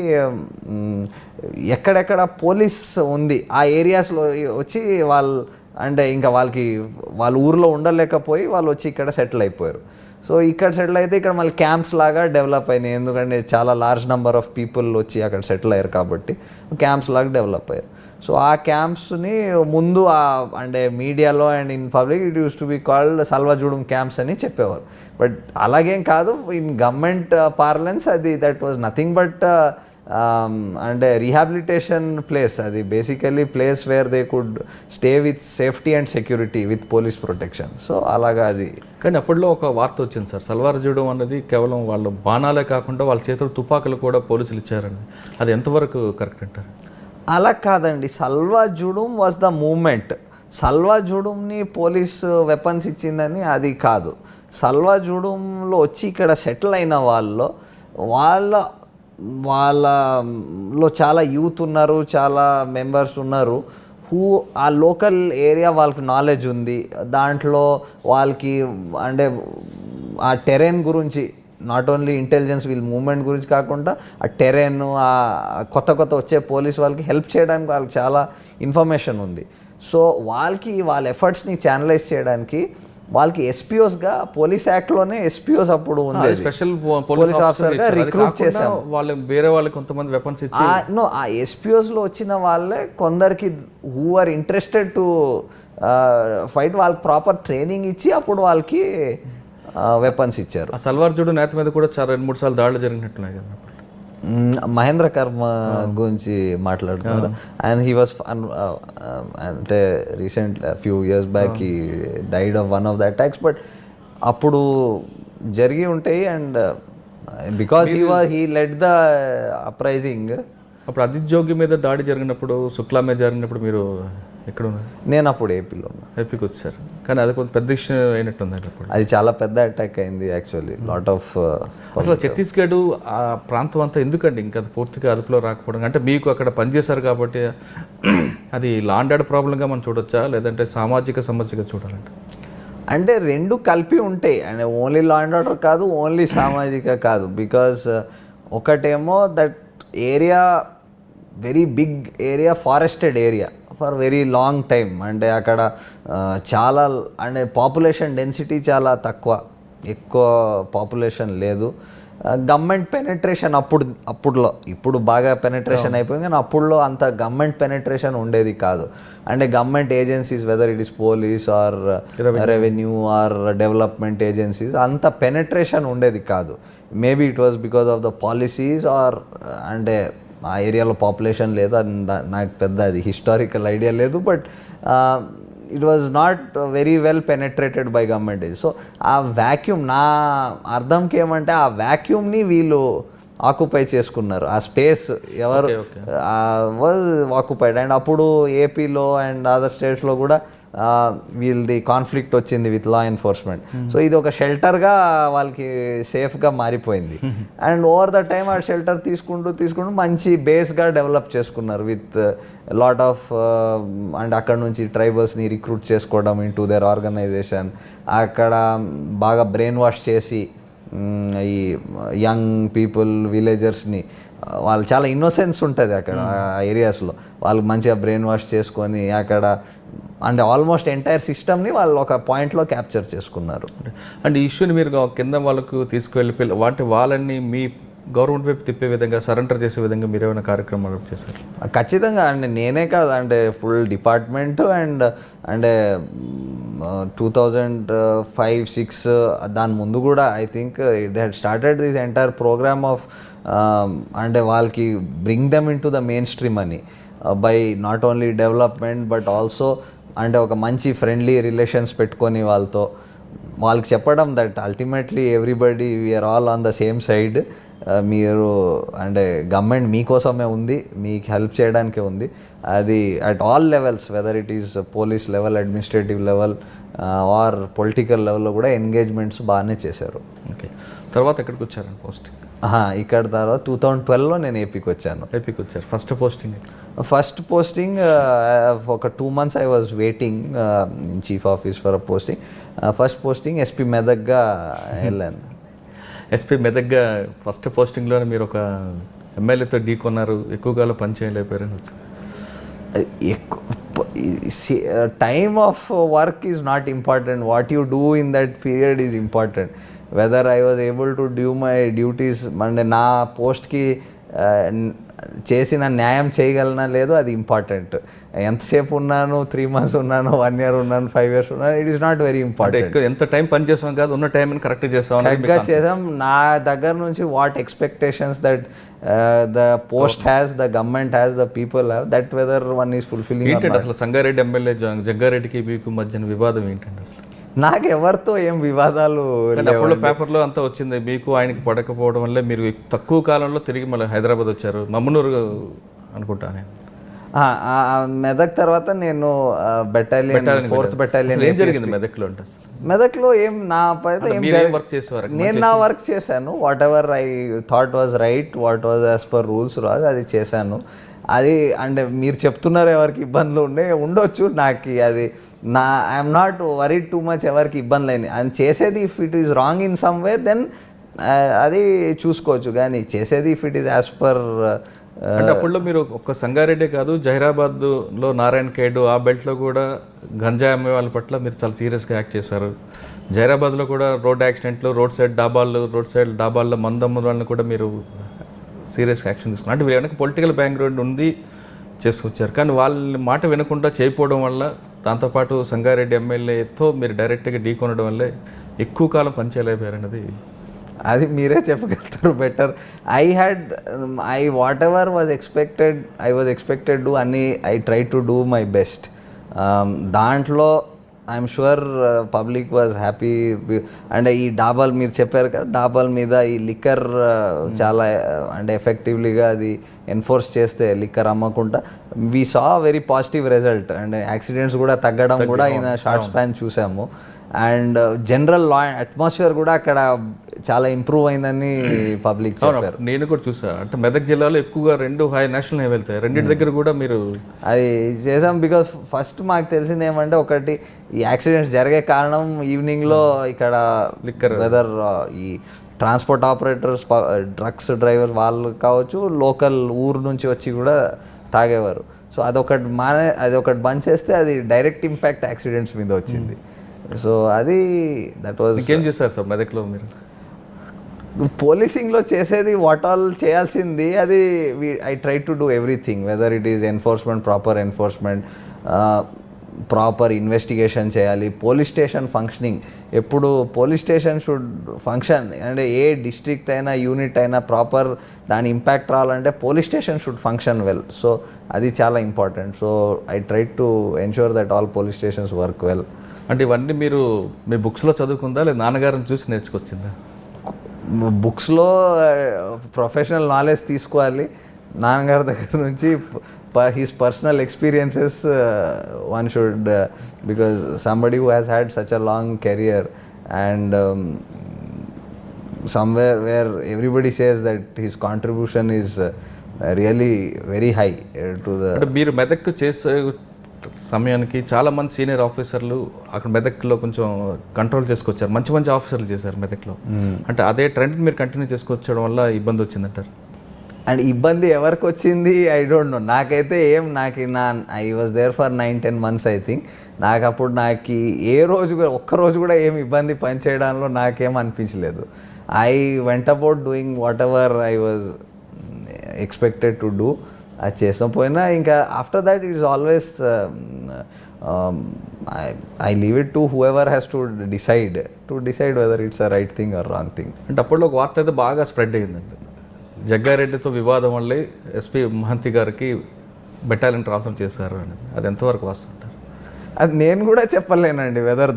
ఎక్కడెక్కడ పోలీస్ ఉంది ఆ ఏరియాస్లో వచ్చి వాళ్ళు అంటే ఇంకా వాళ్ళ ఊర్లో ఉండలేకపోయి వాళ్ళు వచ్చి ఇక్కడ సెటిల్ అయిపోయారు. సో ఇక్కడ సెటిల్ అయితే ఇక్కడ మళ్ళీ క్యాంప్స్ లాగా డెవలప్ అయినాయి, ఎందుకంటే చాలా లార్జ్ నెంబర్ ఆఫ్ పీపుల్ వచ్చి అక్కడ సెటిల్ అయ్యారు కాబట్టి క్యాంప్స్ లాగా డెవలప్ అయ్యారు. సో ఆ క్యాంప్స్ని ముందు అంటే మీడియాలో and in public it used to be called Salwa Judum camps అని చెప్పేవారు. బట్ అలాగేం కాదు, ఇన్ గవర్నమెంట్ పార్లెన్స్ అది దట్ వాజ్ నథింగ్ బట్ అంటే రీహాబిలిటేషన్ ప్లేస్. అది basically place where they could stay with safety and security with police protection. So అలాగా అది. కానీ అప్పట్లో ఒక వార్త వచ్చింది సార్, సల్వార్ జూడం అనేది కేవలం వాళ్ళు బాణాలే కాకుండా వాళ్ళ చేతులు తుపాకులు కూడా పోలీసులు ఇచ్చారండి, అది ఎంతవరకు కరెక్ట్ అంటారు? అలా కాదండి, సల్వా జూడం వాజ్ ద మూమెంట్. సల్వా జూడంని పోలీస్ వెపన్స్ ఇచ్చిందని అది కాదు. సల్వా జూడంలో వచ్చి ఇక్కడ సెటిల్ అయిన వాళ్ళలో చాలా యూత్ ఉన్నారు, చాలా మెంబర్స్ ఉన్నారు ఆ లోకల్ ఏరియా వాళ్ళకి నాలెడ్జ్ ఉంది, దాంట్లో వాళ్ళకి అంటే ఆ టెరెన్ గురించి నాట్ ఓన్లీ ఇంటెలిజెన్స్ వీళ్ళ మూమెంట్ గురించి కాకుండా ఆ టెరెన్ ఆ కొత్త వచ్చే పోలీస్ వాళ్ళకి హెల్ప్ చేయడానికి వాళ్ళకి చాలా ఇన్ఫర్మేషన్ ఉంది. సో వాళ్ళ ఎఫర్ట్స్ని ఛానలైజ్ చేయడానికి వాళ్ళకి ఎస్పీఓస్గా పోలీస్ యాక్ట్లోనే ఎస్పీఓస్ అప్పుడు ఉంది, స్పెషల్ పోలీస్ ఆఫీసర్గా రిక్రూట్ చేశారు. వాళ్ళు వేరే వాళ్ళకి కొంతమంది వెపన్స్ ఇచ్చి ఆ ఎస్పీఓస్లో వచ్చిన వాళ్ళే కొందరికి who are interested to fight వాళ్ళకి ప్రాపర్ ట్రైనింగ్ ఇచ్చి అప్పుడు వాళ్ళకి వెపన్స్ ఇచ్చారు. ఆ సల్వార్ జూడు నేత మీద కూడా చాలా 2-3 సార్లు దాడులు జరిగినట్టున్నాయి కదా. మహేంద్ర కర్మ గురించి మాట్లాడుతున్నారు. అండ్ హీ వాస్ అంటే recent few years back he died of one of the attacks. But అప్పుడు జరిగి ఉంటాయి and because he lead the uprising. అప్పుడు అదిత్ జోగి మీద దాడి జరిగినప్పుడు, శుక్లా మీద జరిగినప్పుడు మీరు ఎక్కడ ఉన్నారు? నేను అప్పుడు ఏపీలో ఉన్నా. ఏపీకి వచ్చారు, కానీ అది కొంత పెద్ద ఇష్యూ అయినట్టుంది. అప్పుడు అది చాలా పెద్ద అటాక్ అయింది యాక్చువల్లీ, లాట్ ఆఫ్. అసలు ఛత్తీస్గఢ్ ఆ ప్రాంతం అంతా ఎందుకండి ఇంకా అది పూర్తిగా అదుపులో రాకపోవడం? అంటే మీకు అక్కడ పనిచేశారు కాబట్టి అది లా అండ్ ఆర్డర్ ప్రాబ్లంగా మనం చూడొచ్చా, లేదంటే సామాజిక సమస్యగా చూడాలంటే? అంటే రెండు కలిపి ఉంటాయి, అంటే ఓన్లీ లా అండ్ ఆర్డర్ కాదు, ఓన్లీ సామాజిక కాదు. బికాస్ ఒకటేమో that area very big area, forested area for very long time. అంటే అక్కడ చాలా అంటే పాపులేషన్ డెన్సిటీ చాలా తక్కువ, ఎక్కువ పాపులేషన్ లేదు. గవర్నమెంట్ పెనట్రేషన్ అప్పుడులో, ఇప్పుడు బాగా పెనట్రేషన్ అయిపోయింది, కానీ అప్పుడులో అంత గవర్నమెంట్ పెనట్రేషన్ ఉండేది కాదు. అంటే government agencies whether it is police or revenue or development agencies అంత పెనట్రేషన్ ఉండేది కాదు. Maybe it was because of the policies or అంటే ఆ ఏరియాలో పాపులేషన్ లేదు, నాకు పెద్ద అది హిస్టారికల్ ఐడియా లేదు. But it was not very well penetrated by government. So ఆ వ్యాక్యూమ్, నా అర్థంకి ఏమంటే ఆ వ్యాక్యూమ్ని వీళ్ళు ఆక్యుపై చేసుకున్నారు, ఆ స్పేస్ ఎవరు వాజ్ ఆక్యుపైడ్. అండ్ అప్పుడు ఏపీలో అండ్ అదర్ స్టేట్స్లో కూడా వీళ్ళది కాన్ఫ్లిక్ట్ వచ్చింది విత్ లా ఎన్ఫోర్స్మెంట్. సో ఇది ఒక షెల్టర్గా వాళ్ళకి సేఫ్గా మారిపోయింది. అండ్ ఓవర్ ద టైమ్ ఆ షెల్టర్ తీసుకుంటూ మంచి బేస్గా డెవలప్ చేసుకున్నారు విత్ లాట్ ఆఫ్ అండ్ అక్కడ నుంచి ట్రైబల్స్ని రిక్రూట్ చేసుకోవడం ఇన్ టు దేర్ ఆర్గనైజేషన్. అక్కడ బాగా బ్రెయిన్ వాష్ చేసి ఈ యంగ్ పీపుల్ విలేజర్స్ని, వాళ్ళు చాలా ఇన్నోసెన్స్ ఉంటుంది అక్కడ ఆ ఏరియాస్లో, వాళ్ళు మంచిగా బ్రెయిన్ వాష్ చేసుకొని అక్కడ అంటే ఆల్మోస్ట్ ఎంటైర్ సిస్టమ్ని వాళ్ళు ఒక పాయింట్లో క్యాప్చర్ చేసుకున్నారు. అంటే ఈ ఇష్యూని మీరు కింద వాళ్ళకు తీసుకువెళ్ళి వాళ్ళని మీ గవర్నమెంట్ వైపు తిప్పే విధంగా, సరెండర్ చేసే విధంగా మీరు ఏమైనా కార్యక్రమాలు చేశారు? ఖచ్చితంగా అండి, నేనే కాదు అంటే ఫుల్ డిపార్ట్మెంట్ అండ్ అంటే 2005-06 దాని ముందు కూడా I think they had started this entire programme of అంటే వాళ్ళకి bring them into the mainstream అని by not only development but also అంటే ఒక మంచి ఫ్రెండ్లీ రిలేషన్స్ పెట్టుకొని వాళ్ళకి చెప్పడం that ultimately everybody we're all on the same side. మీరు అంటే గవర్నమెంట్ మీకోసమే ఉంది, మీకు హెల్ప్ చేయడానికే ఉంది. అది at all levels, weather it is police level, administrative level or political లెవెల్లో కూడా ఎంగేజ్మెంట్స్ బాగానే చేశారు. ఓకే, తర్వాత ఎక్కడికి వచ్చారండి పోస్టింగ్? ఇక్కడ తర్వాత 2012లో నేను ఏపీకి వచ్చాను. ఏపీకి వచ్చారు. ఫస్ట్ పోస్టింగ్ ఒక 2 months I was waiting chief office for a posting. First posting SP మెదక్గా వెళ్ళాను. ఎస్పీ మెదక్గా ఫస్ట్ పోస్టింగ్లోనే మీరు ఒక ఎమ్మెల్యేతో ఢీకొన్నారు, ఎక్కువ కాలం పనిచేయలేకపోయారని వచ్చారు. Time of work is not important, what you do in that period is important. Weather I was able to due my duties, అంటే నా పోస్ట్కి చేసిన న్యాయం చేయగలనా లేదు, అది ఇంపార్టెంట్. ఎంతసేపు ఉన్నాను, 3 months ఉన్నాను, 1 year ఉన్నాను, 5 years ఉన్నాను, it is not very important. ఎంత టైం పని చేసాం కాదు, ఉన్న టైం కరెక్ట్గా చేసాం. నా దగ్గర నుంచి what expectations that the post has, the government has, the people have, that weather one is fulfilling. ఏంటంటే అసలు సంగారెడ్డి ఎమ్మెల్యే జగ్గారెడ్డికి మీకు మధ్యన వివాదం ఏంటంటే అసలు? నాకు ఎవరితో ఏం వివాదాలు అప్పుడు పేపర్లో అంతా వచ్చింది, మీకు ఆయనకి పడకపోవడం వల్లే మీరు తక్కువ కాలంలో తిరిగి మళ్ళీ హైదరాబాద్ వచ్చారు, మమ్మనూరు అనుకుంటా. మెదక్ తర్వాత నేను బెటాలియన్ 4th బెటాలియన్. ఏం జరిగింది మెదక్లో అంటే? మెదక్లో ఏం నా వర్క్ చేసేవారు? నేను నా వర్క్ చేశాను. What ever I thought was right, what was as per rules Raj, అది చేశాను. అది అంటే మీరు చెప్తున్నారు ఎవరికి ఇబ్బందులు ఉండొచ్చు, నాకు అది I'm not worried too much ఎవరికి ఇబ్బందులు అయినాయి అని చేసేది. If it is wrong in some way then అది చూసుకోవచ్చు, కానీ చేసేది if it is as per. అంటే అప్పుడులో మీరు ఒక్క సంగారెడ్డి కాదు, జహీరాబాద్లో నారాయణ ఖేడ్ ఆ బెల్ట్లో కూడా గంజాయి అమ్మే వాళ్ళ పట్ల మీరు చాలా సీరియస్గా యాక్ట్ చేశారు. జహీరాబాద్లో కూడా రోడ్ యాక్సిడెంట్లు, రోడ్ సైడ్ డాబాల్లో మందమ్మ వాళ్ళని కూడా మీరు సీరియస్గా యాక్షన్ తీసుకున్నారు. అంటే వెనక పొలిటికల్ బ్యాక్గ్రౌండ్ ఉంది, చేసుకొచ్చారు. కానీ వాళ్ళ మాట వినకుండా చేయకపోవడం వల్ల, దాంతోపాటు సంగారెడ్డి ఎమ్మెల్యేతో మీరు డైరెక్ట్గా ఢీకొనడం వల్లే ఎక్కువ కాలం పనిచేయలేకపోయారన్నది అది మీరే చెప్పగలుగుతారు better. Whatever was expected do అని I try to do my best. దాంట్లో I'm sure public was happy. అంటే ఈ డాబాలు మీరు చెప్పారు కదా, డాబాల మీద ఈ లిక్కర్ చాలా అంటే ఎఫెక్టివ్లీగా అది ఎన్ఫోర్స్ చేస్తే లిక్కర్ అమ్మకుండా we saw very positive result. And accidents కూడా తగ్గడం కూడా ఇన్ షార్ట్ స్పాన్ చూసాము. అండ్ జనరల్ లా అట్మాస్ఫియర్ కూడా అక్కడ చాలా ఇంప్రూవ్ అయిందని పబ్లిక్ చెప్పారు. నేను కూడా చూసాను. అంటే మెదక్ జిల్లాలో ఎక్కువగా 2 నేషనల్ హైవే వెళ్తాయి, రెండింటి దగ్గర కూడా మీరు అది చేసాం. బికాస్ ఫస్ట్ మాకు తెలిసింది ఏమంటే, ఒకటి ఈ యాక్సిడెంట్స్ జరిగే కారణం ఈవినింగ్లో ఇక్కడ లిక్కర్, వెదర్ ఈ ట్రాన్స్పోర్ట్ ఆపరేటర్స్, డ్రగ్స్ డ్రైవర్ వాళ్ళు కావచ్చు, లోకల్ ఊరు నుంచి వచ్చి కూడా తాగేవారు. సో అదొకటి బంద్ చేస్తే అది డైరెక్ట్ ఇంపాక్ట్ యాక్సిడెంట్స్ మీద వచ్చింది. సో అది దట్ వాజ్. ఏం చేస్తారు సార్ మెదక్లో మీరు? పోలీసింగ్లో చేసేది వాట్ ఆల్ చేయాల్సింది అది I try to do everything, weather it is enforcement, proper investigation చేయాలి. పోలీస్ స్టేషన్ ఫంక్షనింగ్, ఎప్పుడు పోలీస్ స్టేషన్ షుడ్ ఫంక్షన్, అంటే ఏ డిస్ట్రిక్ట్ అయినా యూనిట్ అయినా ప్రాపర్ దాని ఇంపాక్ట్ రావాలంటే police station should function well. So అది చాలా important. So I try to ensure that all police stations work well. అంటే ఇవన్నీ మీరు మీ బుక్స్లో చదువుకుందా, లేదా నాన్నగారిని చూసి నేర్చుకొచ్చిందా? బుక్స్లో ప్రొఫెషనల్ నాలెడ్జ్ తీసుకోవాలి, నాన్నగారి దగ్గర నుంచి his personal experiences one should, because somebody who has had such a long career and somewhere where everybody says that his contribution is really very high to the. అంటే మీరు మెదక్ చేసే సమయానికి చాలామంది సీనియర్ ఆఫీసర్లు అక్కడ మెదక్లో కొంచెం కంట్రోల్ చేసుకొచ్చారు, మంచి ఆఫీసర్లు చేశారు మెదక్లో. అంటే అదే ట్రెండ్ మీరు కంటిన్యూ చేసుకొచ్చడం వల్ల ఇబ్బంది వచ్చిందంటారు? అండ్ ఇబ్బంది ఎవరికి వచ్చింది ఐ డోంట్ నో. నాకైతే I was there for 9-10 months I think. నాకు ఒక్క రోజు కూడా ఏం ఇబ్బంది పనిచేయడంలో నాకేం అనిపించలేదు. I went about doing whatever I was expected to do. అది చేసిన పోయినా ఇంకా after that it is always I leave it to whoever has to decide whether it's a right thing or wrong thing. అంటే అప్పట్లో ఒక వార్త అయితే బాగా స్ప్రెడ్ అయ్యిందండి, జగ్గారెడ్డితో వివాదం వల్లే ఎస్పీ మహంతి గారికి బెటాలియన్ ట్రాన్స్ఫర్ చేశారు అని. అది ఎంతవరకు వస్తుంటారు? అది నేను కూడా చెప్పలేనండి whether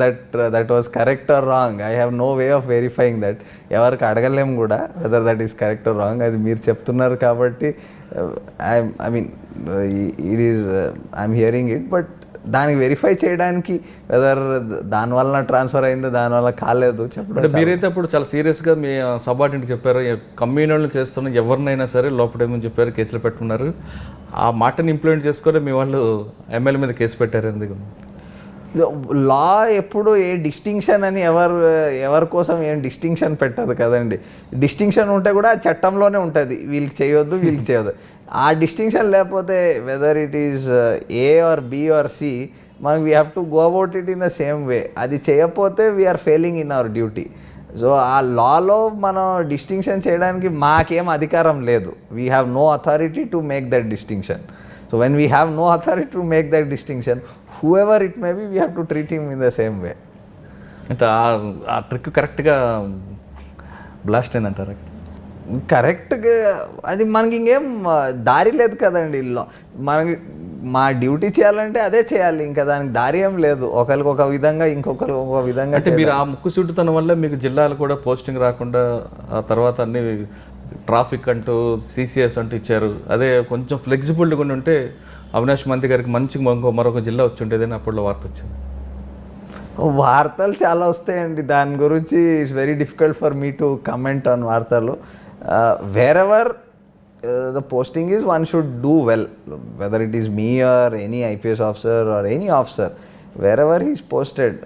that was correct or wrong. I have no way of verifying that. ఎవరికి అడగలేము కూడా whether that is correct or wrong. అది మీరు చెప్తున్నారు కాబట్టి I mean it is I'm hearing it. But దానికి వెరిఫై చేయడానికి వెదర్ దానివల్ల ట్రాన్స్ఫర్ అయిందో దానివల్ల కాలేదు చెప్పడం. అంటే మీరైతే అప్పుడు చాలా సీరియస్గా మీ సబార్డినేట్కి చెప్పారు, కమ్యూనిటీలు చేస్తున్న ఎవరినైనా సరే లోపడేమని చెప్పారు, కేసులు పెట్టుకున్నారు. ఆ మాటని ఇంప్లిమెంట్ చేసుకొని మీ వాళ్ళు ఎమ్మెల్యే మీద కేసు పెట్టారు ఎందుకు? లా ఎప్పుడు ఏ డిస్టింక్షన్ అని ఎవరి కోసం ఏం డిస్టింక్షన్ పెట్టదు కదండి. డిస్టింక్షన్ ఉంటే కూడా చట్టంలోనే ఉంటుంది, వీళ్ళకి చేయొద్దు వీళ్ళకి చేయొద్దు. ఆ డిస్టింక్షన్ లేకపోతే whether it is A or B or C, మనకి we have to go about it in the same way. అది చేయకపోతే we're failing in our duty. So ఆ లాలో మనం డిస్టింక్షన్ చేయడానికి మాకేం అధికారం లేదు. We have no authority to make that distinction. So when we have no authority to make that distinction, whoever it may be, we have to treat him in the same way. అంటే ఆ ట్రిక్ కరెక్ట్గా బ్లాస్ట్ అయిందంటారు? కరెక్ట్గా అది మనకి ఇంకేం దారి లేదు కదండి. మనకి మా డ్యూటీ చేయాలంటే అదే చేయాలి, ఇంకా దానికి దారి ఏం లేదు. ఒకరికి ఒక విధంగా ఇంకొకరు ఒక విధంగా. అంటే మీరు ఆ ముక్కుసూటితనం వల్ల మీకు జిల్లాలు కూడా పోస్టింగ్ రాకుండా ఆ తర్వాత అన్ని ట్రాఫిక్ అంటూ సిసిఎస్ అంటూ ఇచ్చారు. అదే కొంచెం ఫ్లెక్సిబుల్గా ఉంటే అవినాష్ మంత్రి గారికి మంచి మరొక జిల్లా వచ్చి ఉండేదని అప్పట్లో వార్త వచ్చింది. వార్తలు చాలా వస్తాయండి దాని గురించి. It's very difficult for me to comment on వార్తలు. Wherever the posting is, one should do well, whether it is me or any IPS officer or any officer, wherever he's posted.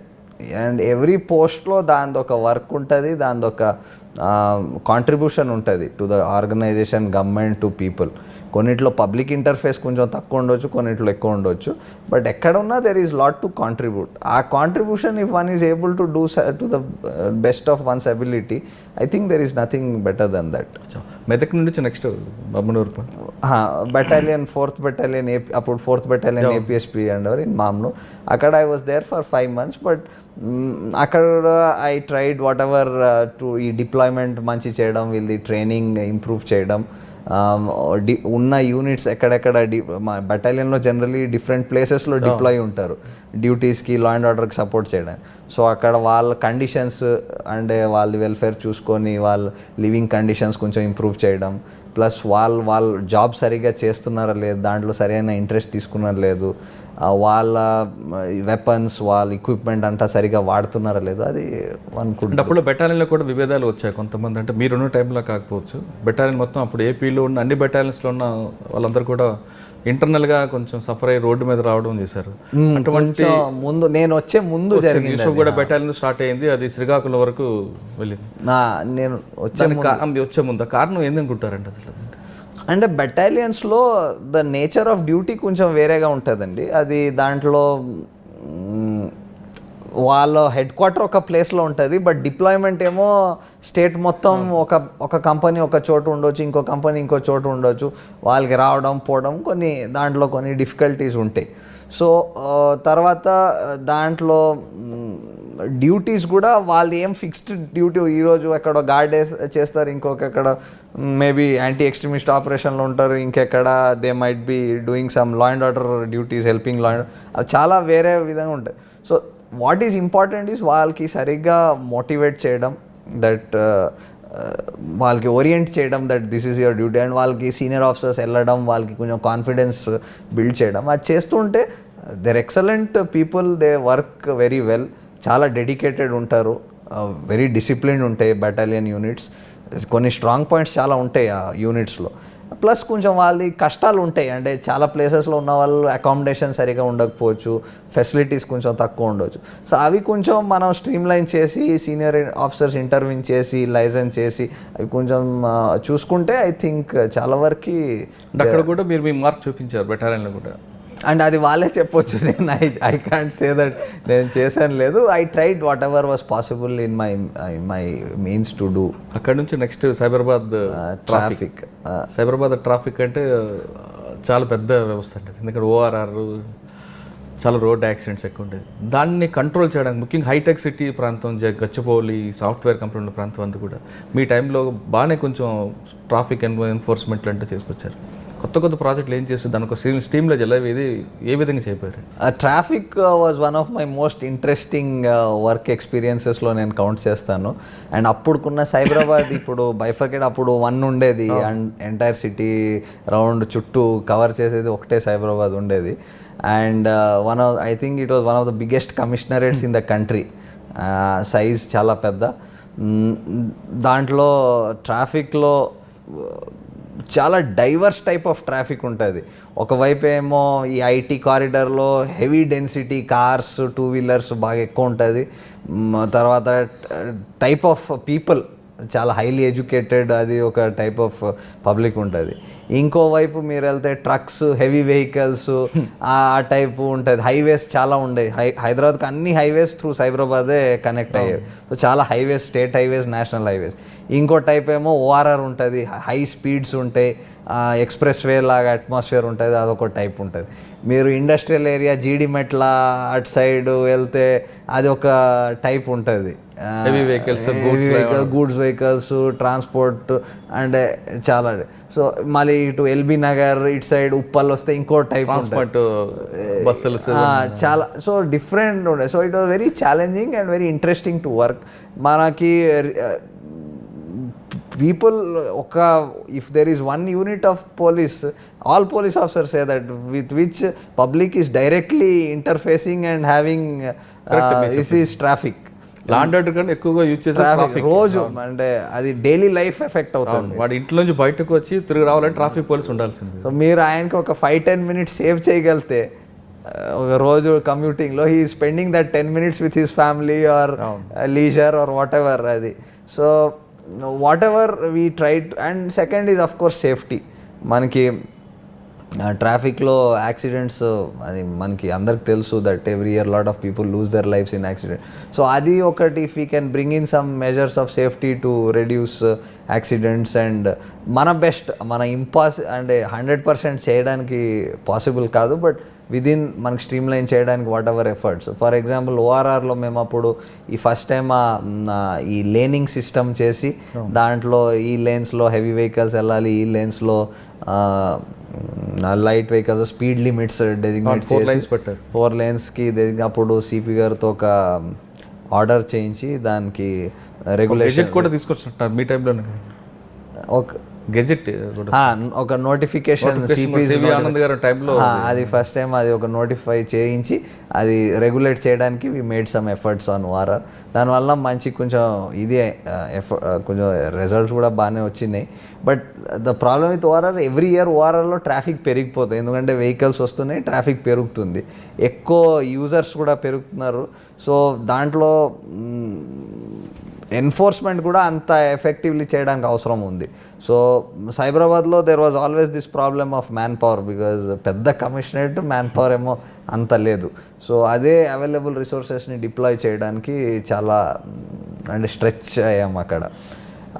And every పోస్ట్లో దానిదొక వర్క్ ఉంటుంది, దానిదొక కాంట్రిబ్యూషన్ ఉంటుంది to the organisation, government, to people. కొన్నిట్లో పబ్లిక్ ఇంటర్ఫేస్ కొంచెం తక్కువ ఉండొచ్చు, కొన్నిట్లో ఎక్కువ ఉండొచ్చు. బట్ ఎక్కడ ఉన్నా there is lot to contribute. ఆ contribution if one is able to do to the best of one's ability, I think there is nothing better then that. Medak నుంచి next Bammanuru battalion, 4th battalion, అప్పుడు 4th battalion APSP under in మామ్ను. అక్కడ I was there for 5 months. But అక్కడ I tried whatever to ఈ డిప్లాయ్మెంట్ మంచి చేయడం, వీళ్ళది ట్రైనింగ్ ఇంప్రూవ్ చేయడం, ఉన్న యూనిట్స్ ఎక్కడెక్కడ మా బెటాలియన్లో జనరలీ డిఫరెంట్ ప్లేసెస్లో డిప్లాయ్ ఉంటారు డ్యూటీస్కి, లా అండ్ ఆర్డర్కి సపోర్ట్ చేయడానికి. సో అక్కడ వాళ్ళ కండిషన్స్ అంటే వాళ్ళ వెల్ఫేర్ చూసుకొని వాళ్ళ లివింగ్ కండిషన్స్ కొంచెం ఇంప్రూవ్ చేయడం, ప్లస్ వాళ్ళ జాబ్ సరిగ్గా చేస్తున్నారా లేదు, దాంట్లో సరైన ఇంట్రెస్ట్ తీసుకున్నారా లేదు, వాళ్ళ వెపన్స్, వాళ్ళ ఎక్విప్మెంట్ అంతా సరిగా వాడుతున్నారా లేదు, అది అనుకుంటే. అప్పుడు బెటాలియన్లో కూడా విభేదాలు వచ్చాయి. కొంతమంది అంటే మీరున్న టైంలో కాకపోవచ్చు, బెటాలియన్ మొత్తం అప్పుడు ఏపీలో ఉన్న అన్ని బెటాలియన్స్లో ఉన్న వాళ్ళందరూ కూడా ఇంటర్నల్గా కొంచెం సఫర్ అయ్యి రోడ్డు మీద రావడం చేశారు. అటువంటి ముందు నేను వచ్చే ముందు జరిగింది కూడా బెటాలియన్ స్టార్ట్ అయింది, అది శ్రీకాకుళం వరకు వెళ్ళింది. నేను వచ్చే ముందు కారణం ఏందనుకుంటారండి అసలు? అంటే బెటాలియన్స్లో ద నేచర్ ఆఫ్ డ్యూటీ కొంచెం వేరేగా ఉంటుందండి. అది దాంట్లో వాళ్ళ హెడ్ క్వార్టర్ ఒక ప్లేస్లో ఉంటుంది, బట్ డిప్లాయ్మెంట్ ఏమో స్టేట్ మొత్తం ఒక కంపెనీ ఒక చోటు ఉండొచ్చు, ఇంకో కంపెనీ ఇంకో చోటు ఉండొచ్చు. వాళ్ళకి రావడం పోవడం దాంట్లో కొన్ని డిఫికల్టీస్ ఉంటాయి. సో తర్వాత దాంట్లో డ్యూటీస్ కూడా వాళ్ళు ఏం ఫిక్స్డ్ డ్యూటీ, ఈరోజు ఎక్కడో గార్డ్ చేస్తారు, ఇంకొకక్కడ మేబీ యాంటీ ఎక్స్ట్రీమిస్ట్ ఆపరేషన్లో ఉంటారు, ఇంకెక్కడ they might be doing some law and order duties, helping law and అది చాలా వేరే విధంగా ఉంటాయి. So what is important is వాళ్ళకి సరిగ్గా మోటివేట్ చేయడం, దట్ వాళ్ళకి ఓరియంట్ చేయడం that this is your duty, and వాళ్ళకి సీనియర్ ఆఫీసర్స్ వెళ్ళడం, వాళ్ళకి కొంచెం కాన్ఫిడెన్స్ బిల్డ్ చేయడం. అది చేస్తుంటే there excellent people, they work very well, చాలా డెడికేటెడ్ ఉంటారు, వెరీ డిసిప్లిన్ ఉంటాయి బెటాలియన్ యూనిట్స్. కొన్ని స్ట్రాంగ్ పాయింట్స్ చాలా ఉంటాయి ఆ యూనిట్స్లో. ప్లస్ కొంచెం వాళ్ళ కష్టాలు ఉంటాయి, అంటే చాలా ప్లేసెస్లో ఉన్న వాళ్ళు అకామిడేషన్ సరిగా ఉండకపోవచ్చు, ఫెసిలిటీస్ కొంచెం తక్కువ ఉండవచ్చు. సో అవి కొంచెం మనం స్ట్రీమ్లైన్ చేసి సీనియర్ ఆఫీసర్స్ ఇంటర్వ్యూ చేసి లైసెన్స్ చేసి అవి కొంచెం చూసుకుంటే ఐ థింక్ చాలా వరకు అక్కడ కూడా మీరు మీ మార్క్ చూపించారు బెటాలియన్లో కూడా. అండ్ అది వాళ్ళే చెప్పొచ్చు, నేను ఐ కాంట్ సే దట్ నేను చేశాను లేదు. I tried what ever was possible in my means to do. అక్కడ నుంచి next Cyberabad traffic. Cyberabad traffic అంటే చాలా పెద్ద వ్యవస్థ అండి, ఎందుకంటే ఓఆర్ఆర్ చాలా రోడ్ యాక్సిడెంట్స్ ఎక్కువ ఉండేది. దాన్ని కంట్రోల్ చేయడానికి ముఖ్యంగా హైటెక్ సిటీ ప్రాంతం, గచ్చిబౌలి సాఫ్ట్వేర్ కంపెనీ ఉన్న ప్రాంతం అంతా కూడా మీ టైంలో బాగానే కొంచెం ట్రాఫిక్ ఎన్ఫోర్స్మెంట్లు అంటే చేసుకొచ్చారు. కొత్త కొత్త ప్రాజెక్టులు ఏం చేస్తే దానికి ఒక స్టీమ్లో ఇది ఏ విధంగా చేయబోయారు? Traffic was one of my most interesting work ఎక్స్పీరియన్సెస్లో నేను కౌంట్ చేస్తాను. అండ్ అప్పుడుకున్న సైబరాబాద్ ఇప్పుడు బైఫర్కేట్, అప్పుడు 1 ఉండేది అండ్ ఎంటైర్ సిటీ రౌండ్ చుట్టూ కవర్ చేసేది ఒకటే సైబరాబాద్ ఉండేది. And I think it was one of the biggest commissionerates in the country. Size చాలా పెద్ద. దాంట్లో ట్రాఫిక్లో చాలా డైవర్స్ టైప్ ఆఫ్ ట్రాఫిక్ ఉంటుంది. ఒకవైపు ఏమో ఈ ఐటీ కారిడార్లో హెవీ డెన్సిటీ కార్స్, 2 వీలర్స్ బాగా ఎక్కువ ఉంటుంది. తర్వాత టైప్ ఆఫ్ పీపుల్ చాలా హైలీ ఎడ్యుకేటెడ్, అది ఒక టైప్ ఆఫ్ పబ్లిక్ ఉంటుంది. ఇంకోవైపు మీరు వెళ్తే ట్రక్స్, హెవీ వెహికల్స్ ఆ టైపు ఉంటుంది. హైవేస్ చాలా ఉండేవి. హైదరాబాద్కి అన్ని హైవేస్ త్రూ సైబరాబాదే కనెక్ట్ అయ్యేవి. సో చాలా highways, state highways, national highways. ఇంకో టైప్ ఏమో ఓఆర్ఆర్ ఉంటుంది, హై స్పీడ్స్ ఉంటాయి, ఎక్స్ప్రెస్ వే లాగా అట్మాస్ఫియర్ ఉంటుంది, అదొక టైప్ ఉంటుంది. మీరు ఇండస్ట్రియల్ ఏరియా జీడిమెట్ల అటు సైడ్ వెళ్తే అది ఒక టైప్ ఉంటుంది. Heavy vehicles, goods vehicles, transport and చాలా. సో మళ్ళీ ఇటు ఎల్బీ నగర్ ఇటు సైడ్ ఉప్పల్ వస్తే ఇంకో టైప్ ఉంటుంది, బస్సులు చాలా. సో డిఫరెంట్ ఉండే. So it was very challenging and very interesting to work. మనకి people if there is one unit of police, all police officers say that with which public is directly interfacing and having this is traffic. Land order కన్నా ఎక్కువగా యూజ్ చేసే ట్రాఫిక్ రోజు అంటే అది డైలీ లైఫ్ ఎఫెక్ట్ అవుతుంది. వాడి ఇంట్లో నుంచి బయటకు వచ్చి తిరిగి రావాలంటే ట్రాఫిక్ పోలీస్ ఉండాల్సింది. సో మీరు ఆయనకి ఒక 5-10 minutes సేవ్ చేయగలితే ఒక రోజు కమ్యూటింగ్లో he spending that 10 minutes with his family or leisure or whatever అది. So whatever we tried. And second is of course safety. మనకి ట్రాఫిక్లో యాక్సిడెంట్స్ అది మనకి అందరికి తెలుసు that every year lot of people lose their lives in accident. So అది ఒకటి if you can bring in some measures of safety to reduce accidents. And మన బెస్ట్ మన అంటే 100% చేయడానికి పాసిబుల్ కాదు, బట్ విదిన్ మనకి స్ట్రీమ్ లైన్ చేయడానికి whatever efforts. For example ఓఆర్ఆర్లో మేము అప్పుడు ఈ ఫస్ట్ టైం ఈ లేనింగ్ సిస్టమ్ చేసి దాంట్లో ఈ లేన్స్లో హెవీ వెహికల్స్ వెళ్ళాలి, ఈ లేన్స్లో light vehicles speed limits designate చేసి 4 lanesకి అప్పుడు సిపి గారితో ఒక ఆర్డర్ చేయించి దానికి రెగ్యులేషన్ కూడా తీసుకొచ్చుంటారు మీ టైంలోనే. ఒక గెజెట్ ఒక నోటిఫికేషన్ అది ఫస్ట్ టైం అది ఒక నోటిఫై చేయించి అది రెగ్యులేట్ చేయడానికి we made some efforts on ORR. దానివల్ల మంచి కొంచెం ఇది కొంచెం రిజల్ట్స్ కూడా బాగానే వచ్చినాయి. But the problem with ORR every year ఓఆర్ఆర్లో ట్రాఫిక్ పెరిగిపోతుంది, ఎందుకంటే వెహికల్స్ వస్తున్నాయి, ట్రాఫిక్ పెరుగుతుంది, ఎక్కువ యూజర్స్ కూడా పెరుగుతున్నారు. సో దాంట్లో ఎన్ఫోర్స్మెంట్ కూడా అంత ఎఫెక్టివ్లీ చేయడానికి అవసరం ఉంది. సో సైబరాబాద్లో there was always this problem of man power, because పెద్ద కమిషనరేట్, మ్యాన్ పవర్ ఏమో అంత లేదు. సో అదే అవైలబుల్ రిసోర్సెస్ని డిప్లాయ్ చేయడానికి చాలా అంటే స్ట్రెచ్ అయ్యాం అక్కడ.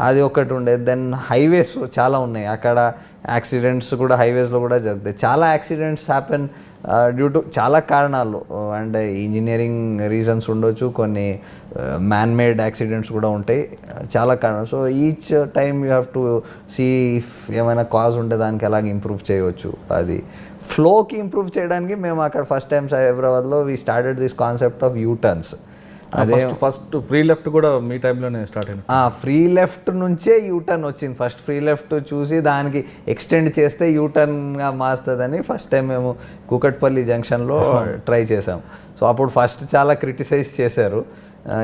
అది ఒకటి ఉండేది. దెన్ హైవేస్ చాలా ఉన్నాయి అక్కడ, యాక్సిడెంట్స్ కూడా హైవేస్లో కూడా జరుగుతాయి. చాలా యాక్సిడెంట్స్ హ్యాపెన్ డ్యూ టు చాలా కారణాలు, అంటే ఇంజనీరింగ్ రీజన్స్ ఉండొచ్చు, కొన్ని మ్యాన్ మేడ్ యాక్సిడెంట్స్ కూడా ఉంటాయి, చాలా కారణాలు. So each time you have to see if ఏమైనా కాజ్ ఉంటే దానికి ఎలాగ ఇంప్రూవ్ చేయవచ్చు. అది ఫ్లోకి ఇంప్రూవ్ చేయడానికి మేము అక్కడ ఫస్ట్ టైం హైదరాబాద్లో we started this concept of U-turns. అదే ఫస్ట్ ఫ్రీ లెఫ్ట్ కూడా మీ టైంలోనే స్టార్ట్ అయింది. ఫ్రీ లెఫ్ట్ నుంచే యూటర్న్ వచ్చింది. ఫస్ట్ ఫ్రీ లెఫ్ట్ చూసి దానికి ఎక్స్టెండ్ చేస్తే యూటర్న్గా మారుతుందని ఫస్ట్ టైం మేము కూకట్పల్లి జంక్షన్లో ట్రై చేసాం. సో అప్పుడు ఫస్ట్ చాలా క్రిటిసైజ్ చేశారు,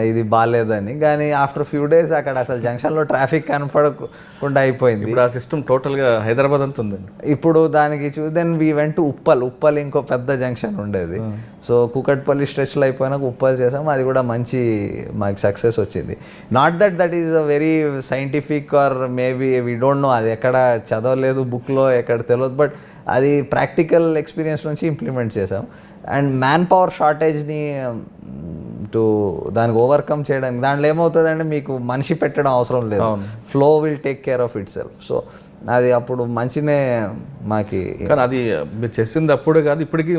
ఇది బాగాలేదని. కానీ ఆఫ్టర్ ఫ్యూ డేస్ అక్కడ అసలు జంక్షన్లో ట్రాఫిక్ కనపడకుండా అయిపోయింది. ఇప్పుడు ఆ సిస్టమ్ టోటల్గా హైదరాబాద్ అంతా ఉందండి. ఇప్పుడు దానికి దెన్ వీ వెంట్ ఉప్పల్ ఇంకో పెద్ద జంక్షన్ ఉండేది. సో కూకట్పల్లి స్ట్రెచ్లో అయిపోయినాక ఉప్పల్ చేసాము, అది కూడా మంచి మాకు సక్సెస్ వచ్చింది. Not that is a very scientific or maybe we don't know, అది ఎక్కడ చదవలేదు బుక్లో, ఎక్కడ తెలియదు, బట్ అది ప్రాక్టికల్ ఎక్స్పీరియన్స్ నుంచి ఇంప్లిమెంట్ చేసాం. అండ్ మ్యాన్ పవర్ షార్టేజ్ని దానికి ఓవర్కమ్ చేయడానికి, దాంట్లో ఏమవుతుందంటే మీకు మనిషి పెట్టడం అవసరం లేదు, flow will take care of it self. So అది అప్పుడు మంచినే మాకి. కానీ అది మీరు చేసింది అప్పుడే కాదు, ఇప్పటికీ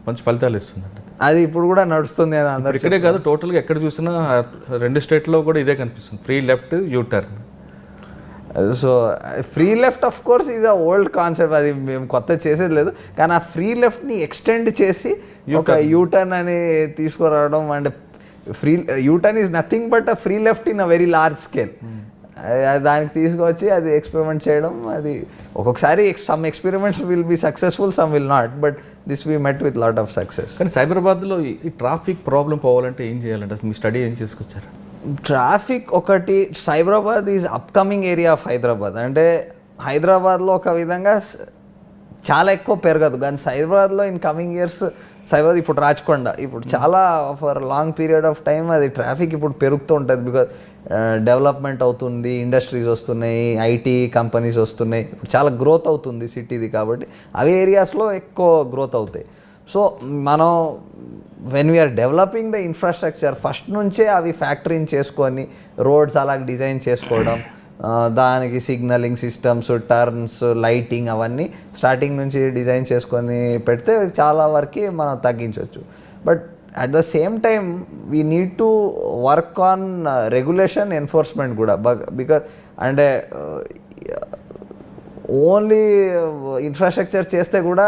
మంచి ఫలితాలు ఇస్తుందండి. అది ఇప్పుడు కూడా నడుస్తుంది అని అందరు. ఇక్కడే కాదు, టోటల్గా ఎక్కడ చూసినా 2 స్టేట్లో కూడా ఇదే కనిపిస్తుంది, free left U turn. So free left of course is a old concept, అది మేము కొత్త చేసేది లేదు. కానీ ఆ ఫ్రీ లెఫ్ట్ని ఎక్స్టెండ్ చేసి ఒక యూటర్న్ అని తీసుకురావడం, అంటే free U turn is nothing but a free left in a very large scale. దానికి తీసుకొచ్చి అది ఎక్స్పెరిమెంట్ చేయడం, అది ఒక్కొక్కసారి some experiments will be successful, some will not, but this we met with lot of success. కానీ సైబరాబాద్లో ఈ ట్రాఫిక్ ప్రాబ్లం పోవాలంటే ఏం చేయాలంటే మీ స్టడీ ఏం చేసుకొచ్చారు? ట్రాఫిక్ ఒకటి, Cyberabad is upcoming area of Hyderabad. అంటే హైదరాబాద్లో ఒక విధంగా చాలా ఎక్కువ పెరగదు, కానీ సైబరాబాద్లో ఇన్ కమింగ్ ఇయర్స్, సైబరాబాద్ ఇప్పుడు రాచకొండ, ఇప్పుడు చాలా for long period of time అది ట్రాఫిక్ ఇప్పుడు పెరుగుతూ ఉంటుంది. బికాజ్ డెవలప్మెంట్ అవుతుంది, ఇండస్ట్రీస్ వస్తున్నాయి, ఐటీ కంపెనీస్ వస్తున్నాయి, చాలా గ్రోత్ అవుతుంది సిటీది. కాబట్టి అవి ఏరియాస్లో ఎక్కువ గ్రోత్ అవుతాయి. సో మనం when we're developing the infrastructure, first నుంచే అవి ఫ్యాక్టరీని చేసుకొని రోడ్స్ అలా డిజైన్ చేసుకోవడం, దానికి సిగ్నలింగ్ సిస్టమ్స్, టర్న్స్, లైటింగ్ అవన్నీ స్టార్టింగ్ నుంచి డిజైన్ చేసుకొని పెడితే చాలా వరకు మనం తగ్గించవచ్చు. But at the same time we need to work on regulation enforcement కూడా. బికాజ్ అంటే ఓన్లీ ఇన్ఫ్రాస్ట్రక్చర్ చేస్తే కూడా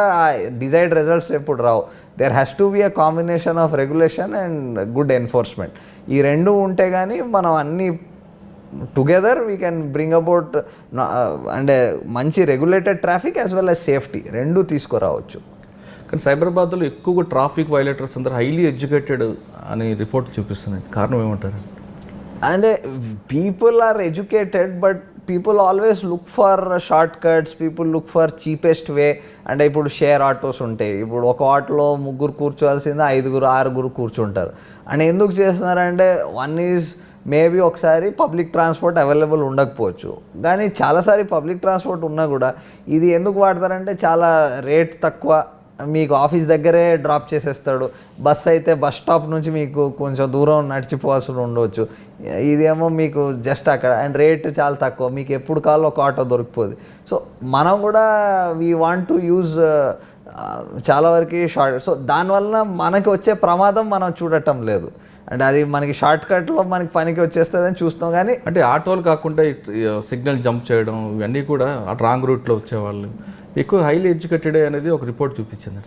డిజైర్డ్ రిజల్ట్స్ ఎప్పుడు రావు. There has to be a combination of regulation and good enforcement. ఈ రెండు ఉంటే కానీ మనం అన్ని together we can bring about అంటే మంచి regulated traffic as well as safety రెండు తీసుకురావచ్చు. కానీ సైబరాబాద్లో ఎక్కువగా ట్రాఫిక్ వైలేటర్స్ అందరూ హైలీ ఎడ్యుకేటెడ్ అని రిపోర్ట్ చూపిస్తున్నాయి. కారణం ఏమంటారు? అంటే people are educated but people always look for short cuts, people look for cheapest way. అంటే ఇప్పుడు షేర్ ఆటోస్ ఉంటాయి, ఇప్పుడు ఒక ఆటోలో 3 కూర్చోవాల్సిందే 5, 6 కూర్చుంటారు. అంటే ఎందుకు చేస్తున్నారంటే వన్ ఈజ్ మేబీ ఒకసారి పబ్లిక్ ట్రాన్స్పోర్ట్ అవైలబుల్ ఉండకపోవచ్చు, కానీ చాలాసారి పబ్లిక్ ట్రాన్స్పోర్ట్ ఉన్నా కూడా ఇది ఎందుకు వాడతారంటే చాలా రేట్ తక్కువ, మీకు ఆఫీస్ దగ్గరే డ్రాప్ చేసేస్తాడు. బస్ అయితే బస్ స్టాప్ నుంచి మీకు కొంచెం దూరం నడిచిపోవాల్సి ఉండవచ్చు, ఇదేమో మీకు జస్ట్ అక్కడ, అండ్ రేట్ చాలా తక్కువ, మీకు ఎప్పుడు కావాలో ఒక ఆటో దొరికిపోదు. సో మనం కూడా వీ వాంట్ టు యూజ్ చాలా వరకు షార్ట్. సో దానివల్ల మనకి వచ్చే ప్రమాదం మనం చూడటం లేదు. అంటే అది మనకి షార్ట్ కట్లో మనకి పనికి వచ్చేస్తుందని చూస్తాం. కానీ అంటే ఆటోలు కాకుండా సిగ్నల్ జంప్ చేయడం ఇవన్నీ కూడా రాంగ్ రూట్లో వచ్చేవాళ్ళు ఎక్కువ హైలీ ఎడ్యుకేటెడ్ అనేది ఒక రిపోర్ట్ చూపించింది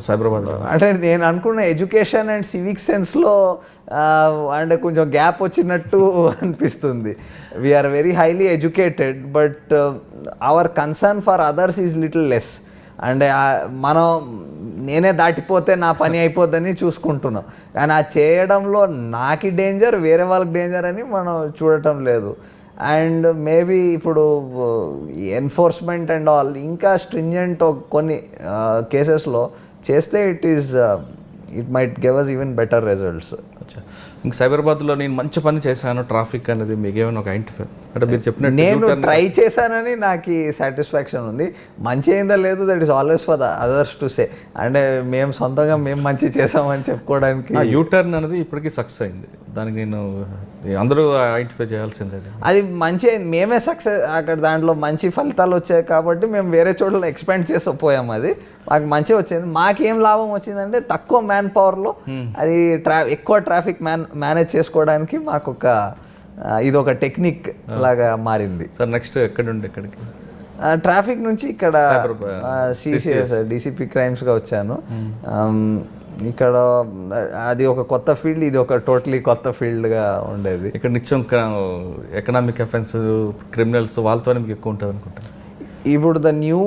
సైబరాబాద్. అంటే నేను అనుకున్న ఎడ్యుకేషన్ అండ్ సివిక్ సెన్స్లో అంటే కొంచెం గ్యాప్ వచ్చినట్టు అనిపిస్తుంది. We're very highly educated but our concern for others is little less. అంటే మనం నేనే దాటిపోతే నా పని అయిపోద్దని చూసుకుంటున్నాం, కానీ ఆ చేయడంలో నాకు డేంజర్, వేరే వాళ్ళకి డేంజర్ అని మనం చూడటం లేదు. అండ్ మేబీ ఇప్పుడు ఎన్ఫోర్స్మెంట్ అండ్ ఆల్ ఇంకా స్ట్రింజెంట్ కొన్ని కేసెస్లో చేస్తే it might give us even better results. ఇంకా సైబరాబాద్లో నేను మంచి పని చేశాను ట్రాఫిక్ అనేది మీకు ఏమైనా ఒక ఐడెంటిఫై అంటే మీరు చెప్పినట్టు నేను ట్రై చేశానని నాకు సాటిస్ఫాక్షన్ ఉంది. మంచి అయిందా లేదు that is always for the others to say. అంటే మేము సొంతంగా మేము మంచి చేసామని చెప్పుకోవడానికి యూటర్న్ అనేది ఇప్పటికీ సక్సెస్ అయింది, దానికి నేను అందరూ ఐడెంటిఫై చేయాల్సిందే. అది మంచి అయింది, మేమే సక్సెస్ అక్కడ దాంట్లో మంచి ఫలితాలు వచ్చాయి కాబట్టి మేము వేరే చోట్ల ఎక్స్పెండ్ చేసిపోయాము. అది మాకు మంచిగా వచ్చింది. మాకేం లాభం వచ్చిందంటే తక్కువ మ్యాన్ పవర్లో అది ఎక్కువ ట్రాఫిక్ మేనేజ్ చేసుకోవడానికి మాకు ఇది ఒక టెక్నిక్ లాగా మారింది. సార్ నెక్స్ట్ ఎక్కడి నుండి ఎక్కడికి? ట్రాఫిక్ నుంచి ఇక్కడ సిసిఎస్ డీసీపీ క్రైమ్స్గా వచ్చాను. ఇక్కడ అది ఒక కొత్త ఫీల్డ్, ఇది ఒక టోటలీ కొత్త ఫీల్డ్గా ఉండేది. ఇక్కడ నిత్యం ఎకనామిక్ అఫెన్స్ క్రిమినల్స్ వాళ్ళతోనే మీకు ఎక్కువ ఉంటుంది అనుకుంటాను. ఇప్పుడు the new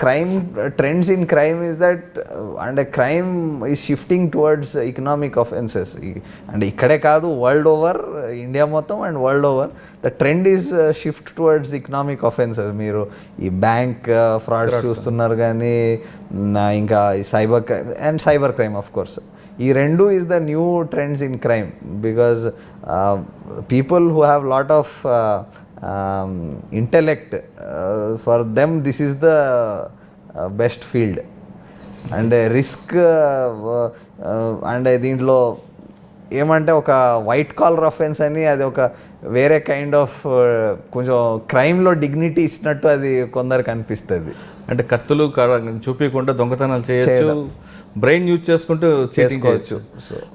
crime trends in crime is that అంటే crime is shifting towards economic offences. అంటే ఇక్కడే కాదు, వరల్డ్ ఓవర్, ఇండియా మొత్తం and world over the trend is shift towards economic offences. మీరు ఈ బ్యాంక్ ఫ్రాడ్స్ చూస్తున్నారు, కానీ ఇంకా ఈ సైబర్ క్రైమ్ ఆఫ్ కోర్స్. ఈ రెండు is the new trends in crime because people who have lot of intellect, for them this is the best field. And risk and దీంట్లో ఏమంటే ఒక వైట్ కాలర్ అఫెన్స్ అని, అది ఒక వేరే కైండ్ ఆఫ్ కొంచెం క్రైమ్లో డిగ్నిటీ ఇచ్చినట్టు అది కొందరికి అనిపిస్తుంది. అంటే కత్తులు చూపించకుండా దొంగతనాలు చేయొచ్చు, బ్రెయిన్ యూజ్ చేసుకుంటూ చేసుకోవచ్చు.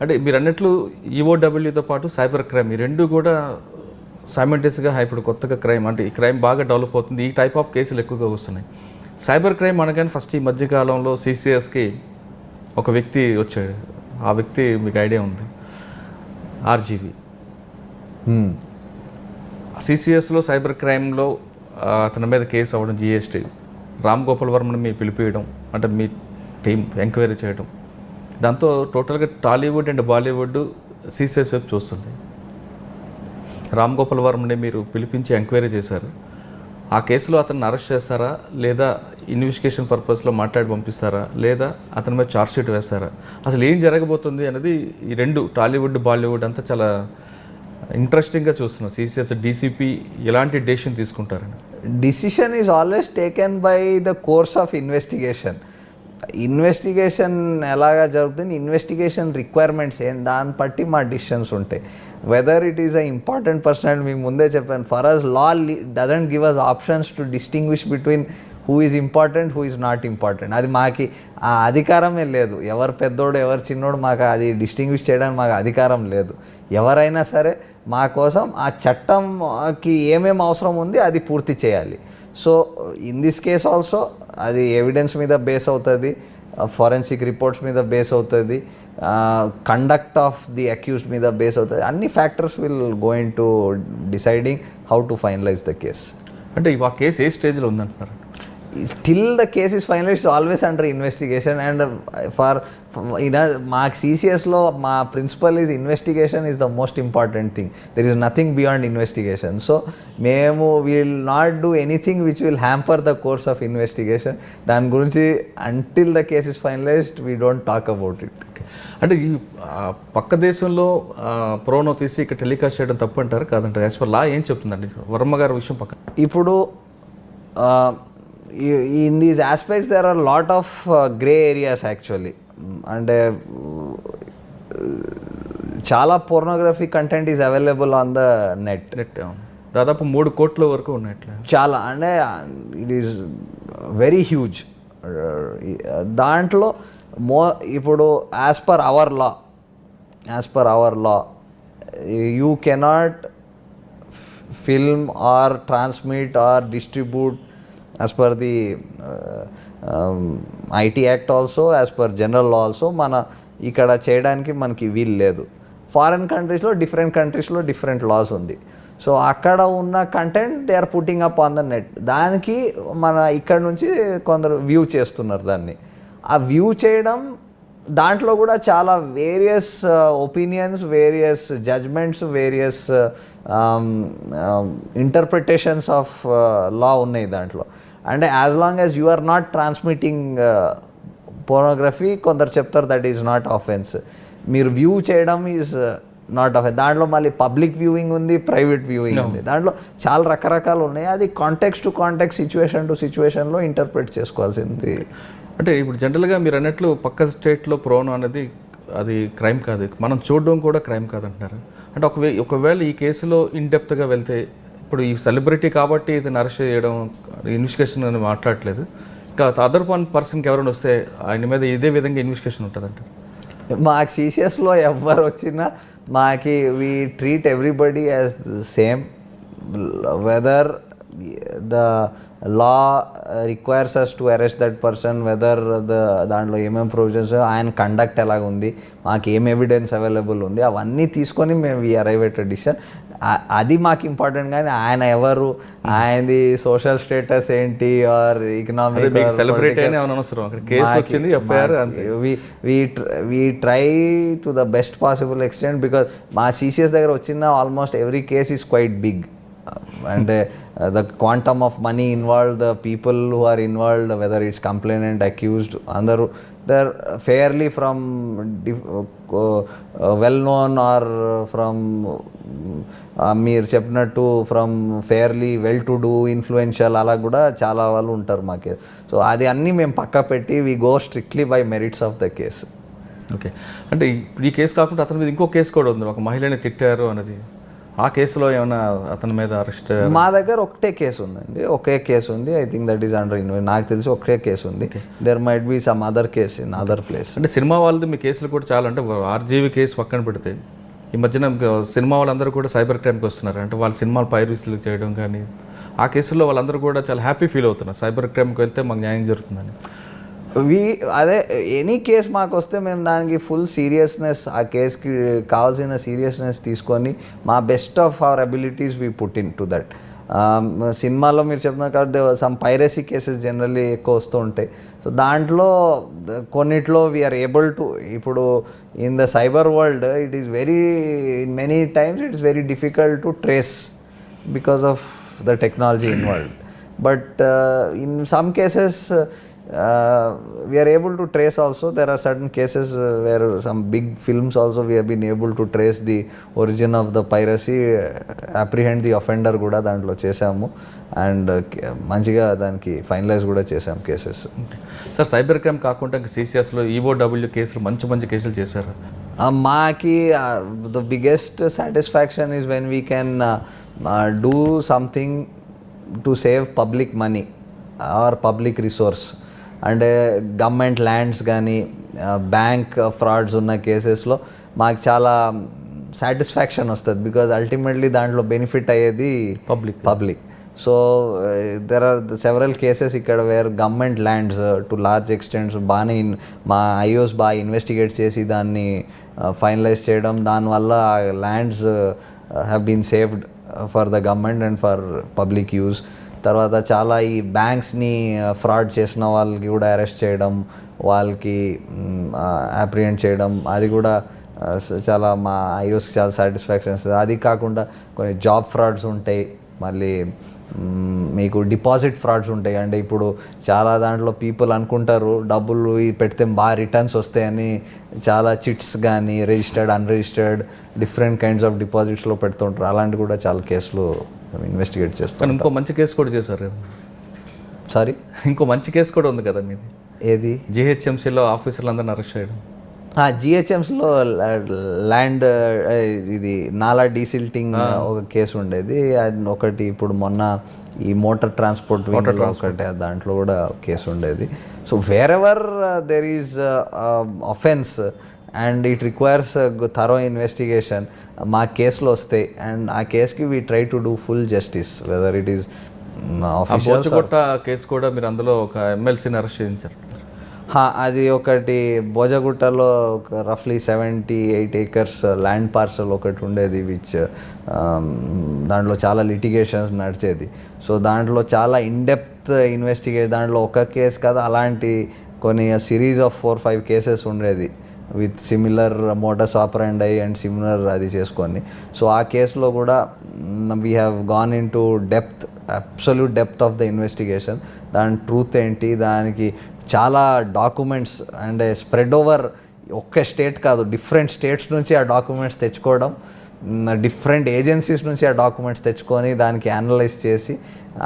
అంటే మీరు అన్నట్లు ఈఓడబ్ల్యూతో పాటు సైబర్ క్రైమ్, ఈ రెండు కూడా సైమల్టేనియస్గా ఇప్పుడు కొత్తగా క్రైమ్, అంటే ఈ క్రైమ్ బాగా డెవలప్ అవుతుంది, ఈ టైప్ ఆఫ్ కేసులు ఎక్కువగా వస్తున్నాయి. సైబర్ క్రైమ్ అనగానే ఫస్ట్ ఈ మధ్యకాలంలో సిసిఎస్కి ఒక వ్యక్తి వచ్చాడు. ఆ వ్యక్తి మీకు ఐడియా ఉంది, ఆర్జీవి. సిసిఎస్లో సైబర్ క్రైమ్లో అతని మీద కేసు అవ్వడం, జిఎస్టీ, రామ్ గోపాల్ వర్మని మీ పిలిపియడం, అంటే మీ టీం ఎంక్వైరీ చేయడం, దాంతో టోటల్గా టాలీవుడ్ అండ్ బాలీవుడ్ సిసిఎస్ వైపు చూస్తుంది. రామ్ గోపాల్ వర్మని మీరు పిలిపించి ఎంక్వైరీ చేశారు. ఆ కేసులో అతన్ని అరెస్ట్ చేస్తారా, లేదా ఇన్వెస్టిగేషన్ పర్పస్లో మాట్లాడి పంపిస్తారా, లేదా అతని మీద ఛార్జ్షీట్ వేస్తారా, అసలు ఏం జరగబోతుంది అనేది ఈ రెండు టాలీవుడ్ బాలీవుడ్ అంతా చాలా ఇంట్రెస్టింగ్గా చూస్తున్నారు. సిసిఎస్ డీసీపీ ఎలాంటి డెసిషన్ తీసుకుంటారని. Decision is always taken by the course of investigation. Investigation ఎలాగా జరుగుతుంది, ఇన్వెస్టిగేషన్ రిక్వైర్మెంట్స్ ఏంటి, దాన్ని బట్టి మా డిసిషన్స్ ఉంటాయి. Whether it is a important person, మీకు ముందే చెప్పాను, for us law doesn't give us options to distinguish between who is important, who is not important. అది మాకి ఆ అధికారమే లేదు. ఎవరు పెద్దోడు ఎవరు చిన్నోడు మాకు అది డిస్టింగ్విష్ చేయడానికి మాకు అధికారం లేదు. ఎవరైనా సరే మా కోసం ఆ చట్టంకి ఏమేమి అవసరం ఉంది అది పూర్తి చేయాలి. So in this case also అది ఎవిడెన్స్ మీద బేస్ అవుతుంది, ఫోరెన్సిక్ రిపోర్ట్స్ మీద బేస్ అవుతుంది, కండక్ట్ ఆఫ్ ది అక్యూజ్డ్ మీద బేస్ అవుతుంది. అన్ని factors will going to deciding how to finalise the case. అంటే ఆ కేసు ఏ స్టేజ్లో ఉందంటున్నారు? Till the case is finalized, it's always under investigation. And for mark CCS law, my principle is investigation is the most important thing. There is nothing beyond investigation. So we will not do anything which will hamper the course of investigation. Dan gurinchi until the case is finalized, we don't talk about it. అంటే ఈ పక్క దేశంలో ప్రోనో తీసి ఇక్కడ టెలికాస్ట్ చేయడం తప్పు అంటారు కాదంటారు? యాజ్ పర్ లా ఏం చెప్తుందండి వర్మ గారి విషయం పక్క? ఇప్పుడు in these aspects there are a lot of gray areas actually. And చాలా pornography content is available on the net. దాదాపు 3 కోట్ల వరకు ఉన్నట్లే. చాలా అంటే ఇట్ ఈస్ వెరీ హ్యూజ్. దాంట్లో ఇప్పుడు as per our law you cannot film or transmit or distribute as per the IT Act also, as per general law also, మన ఇక్కడ చేయడానికి మనకి వీలు లేదు. ఫారెన్ కంట్రీస్లో డిఫరెంట్ లాస్ ఉంది. సో అక్కడ ఉన్న content they are putting up on the net. దానికి మన ఇక్కడ నుంచి కొందరు వ్యూ చేస్తున్నారు దాన్ని. ఆ వ్యూ చేయడం దాంట్లో కూడా చాలా various opinions, various judgments, various interpretations of law ఉన్నాయి దాంట్లో. అంటే as long as you are not transmitting pornography, కొందరు చెప్తారు దట్ ఈజ్ నాట్ ఆఫెన్స్. మీరు వ్యూ చేయడం ఈజ్ నాట్ ఆఫెన్స్. దాంట్లో మళ్ళీ పబ్లిక్ వ్యూయింగ్ ఉంది, ప్రైవేట్ వ్యూయింగ్ ఉంది, దాంట్లో చాలా రకరకాలు ఉన్నాయి. అది context to context, situation to సిచ్యువేషన్లో ఇంటర్ప్రిట్ చేసుకోవాల్సింది. అంటే ఇప్పుడు జనరల్గా మీరు అన్నట్లు పక్క స్టేట్లో ప్రోనో అనేది అది క్రైమ్ కాదు, మనం చూడడం కూడా క్రైమ్ కాదంటున్నారు. అంటే ఒకవేళ ఈ కేసులో ఇన్డెప్త్గా వెళ్తే, ఇప్పుడు ఈ సెలబ్రిటీ కాబట్టి ఇతను అరెస్ట్ చేయడం, ఇన్వెస్టిగేషన్ అని మాట్లాడట్లేదు, ఇంకా అదర్ పర్సన్కి ఎవరైనా వస్తే ఆయన మీద ఇదే విధంగా ఇన్వెస్టిగేషన్ ఉంటుందంట. మాకు సిసిఎస్లో ఎవరు వచ్చినా మాకి we treat everybody as same. Whether the law requires us to arrest that person, whether దాంట్లో ఏమేమి ప్రొవిజన్స్, ఆయన కండక్ట్ ఎలాగుంది, మాకు ఏం ఎవిడెన్స్ అవైలబుల్ ఉంది, అవన్నీ తీసుకొని మేము we arrive at a decision. అది మాకు ఇంపార్టెంట్. కానీ ఆయన ఎవరు, ఆయనది సోషల్ స్టేటస్ ఏంటి ఆర్ ఎకనామిక్ సెలబ్రేట్ అయినా అనవసరం, అక్కడ కేసు వచ్చింది, ఎఫ్ఐఆర్ అంతే. we try to the best possible extent because మా CCS దగ్గర వచ్చిన almost every case is quite big. అంటే the quantum of money involved, the people who are involved, whether it's complainant, accused, అందరూ they're fairly from well known or from మీరు చెప్పినట్టు from fairly well to do influential అలా కూడా చాలా వాళ్ళు ఉంటారు మాకే. సో అది అన్నీ మేము పక్క పెట్టి we go strictly by merits of the case. Okay, అంటే ఈ కేసు కాకుండా అతని మీద ఇంకో కేసు కూడా ఉంది, ఒక మహిళని తిట్టారు అన్నది. ఆ కేసులో ఏమైనా అతని మీద అరెస్ట్? మా దగ్గర ఒకటే కేసు ఉందండి, ఒకే కేసు ఉంది. I think that is under నాకు తెలిసి ఒకే కేసు ఉంది. There might be some other case in other place. అంటే సినిమా వాళ్ళది మీ కేసులు కూడా చాలా, అంటే ఆర్జీవి కేసు పక్కన పెడితే ఈ మధ్యన సినిమా వాళ్ళందరూ కూడా సైబర్ క్రైమ్కి వస్తున్నారు. అంటే వాళ్ళ సినిమాలు పైరసీలు చేయడం కానీ, ఆ కేసుల్లో వాళ్ళందరూ కూడా చాలా హ్యాపీ ఫీల్ అవుతున్నారు, సైబర్ క్రైమ్కి వెళ్తే మాకు న్యాయం జరుగుతుందని. అదే ఎనీ కేస్ మాకు వస్తే మేము దానికి ఫుల్ సీరియస్నెస్, ఆ కేసుకి కావాల్సిన సీరియస్నెస్ తీసుకొని మా best of our abilities we put in to that. సినిమాలో మీరు చెప్తున్నారు కాబట్టి సమ్ పైరసీ కేసెస్ జనరల్లీ ఎక్కువ వస్తూ ఉంటాయి. సో దాంట్లో కొన్నిట్లో వీఆర్ ఏబుల్ టు, ఇప్పుడు in the cyber world it is very many times it is very difficult to trace because of the technology involved. But in some cases we are able to trace also. There are certain cases where some big films also we have been able to trace the origin of the piracy, apprehend the offender కూడా దాంట్లో చేసాము, అండ్ మంచిగా దానికి ఫైనలైజ్ కూడా చేసాము కేసెస్. సార్, సైబర్ క్రైమ్ కాకుండా CCSలో EOW కేసులు మంచి మంచి కేసులు చేశారు. మాకి the biggest satisfaction is when we can do something to save public money or public resource. అంటే గవర్నమెంట్ ల్యాండ్స్ కానీ బ్యాంక్ ఫ్రాడ్స్ ఉన్న కేసెస్లో మాకు చాలా సాటిస్ఫాక్షన్ వస్తుంది, బికాజ్ అల్టిమేట్లీ దాంట్లో బెనిఫిట్ అయ్యేది public. So there are several cases ఇక్కడ where government lands to large extents బాగానే మా ఐఓస్ బాగా ఇన్వెస్టిగేట్ చేసి దాన్ని ఫైనలైజ్ చేయడం, దానివల్ల lands have been saved for the government and for public use. తర్వాత చాలా ఈ బ్యాంక్స్ని ఫ్రాడ్ చేసిన వాళ్ళకి కూడా అరెస్ట్ చేయడం, వాళ్ళకి అప్రిహెండ్ చేయడం, అది కూడా చాలా మా ఐఓస్కి చాలా సాటిస్ఫాక్షన్ వస్తుంది. అది కాకుండా కొన్ని జాబ్ ఫ్రాడ్స్ ఉంటాయి, మళ్ళీ మీకు డిపాజిట్ ఫ్రాడ్స్ ఉంటాయి. అంటే ఇప్పుడు చాలా దాంట్లో పీపుల్ అనుకుంటారు డబ్బులు పెడితే బాగా రిటర్న్స్ వస్తాయని, చాలా చిట్స్ కానీ registered unregistered different kinds of డిపాజిట్స్లో పెడుతుంటారు. అలాంటి కూడా చాలా కేసులు ఇన్వెస్టిగేట్ చేస్తాం. ఇంకో మంచి కేసు కూడా చేశారు కదా? సారీ, ఇంకో మంచి కేసు కూడా ఉంది కదా మీది? ఏది? GHMCలో ఆఫీసర్లందరినీ అరెస్ట్ చేయడం. GHMCలో ల్యాండ్ ఇది నాలా డీసిల్టింగ్ ఒక కేసు ఉండేది. అది ఒకటి ఇప్పుడు మొన్న ఈ మోటార్ ట్రాన్స్పోర్ట్ ఒకటి దాంట్లో కూడా కేసు ఉండేది. So where ever there is offence and it requires thorough investigation, మా కేసులో వస్తాయి. అండ్ ఆ కేసుకి we try to do full justice, weather it is officials. Case కూడా మీరు అందులో ఒక ఎమ్మెల్సీని అరెస్ట్ చేయించారు. అది ఒకటి భోజగుట్టలో ఒక రఫ్లీ 78 acres ల్యాండ్ పార్సల్ ఒకటి ఉండేది, విచ్ దాంట్లో చాలా లిటిగేషన్స్ నడిచేది. సో దాంట్లో చాలా ఇన్డెప్త్ ఇన్వెస్టిగేషన్, దాంట్లో ఒక కేసు కాదు అలాంటి కొన్ని సిరీస్ ఆఫ్ 4-5 కేసెస్ ఉండేది with similar motors ఆపరెండై and similar అది చేసుకొని. సో ఆ కేసులో కూడా we have gone in to depth, absolute depth of the investigation. దాని ట్రూత్ ఏంటి, దానికి చాలా డాక్యుమెంట్స్ అండ్ స్ప్రెడ్ ఓవర్ ఒక్క స్టేట్ కాదు, డిఫరెంట్ స్టేట్స్ నుంచి ఆ డాక్యుమెంట్స్ తెచ్చుకోవడం, డిఫరెంట్ ఏజెన్సీస్ నుంచి ఆ డాక్యుమెంట్స్ తెచ్చుకొని దానికి అనలైజ్ చేసి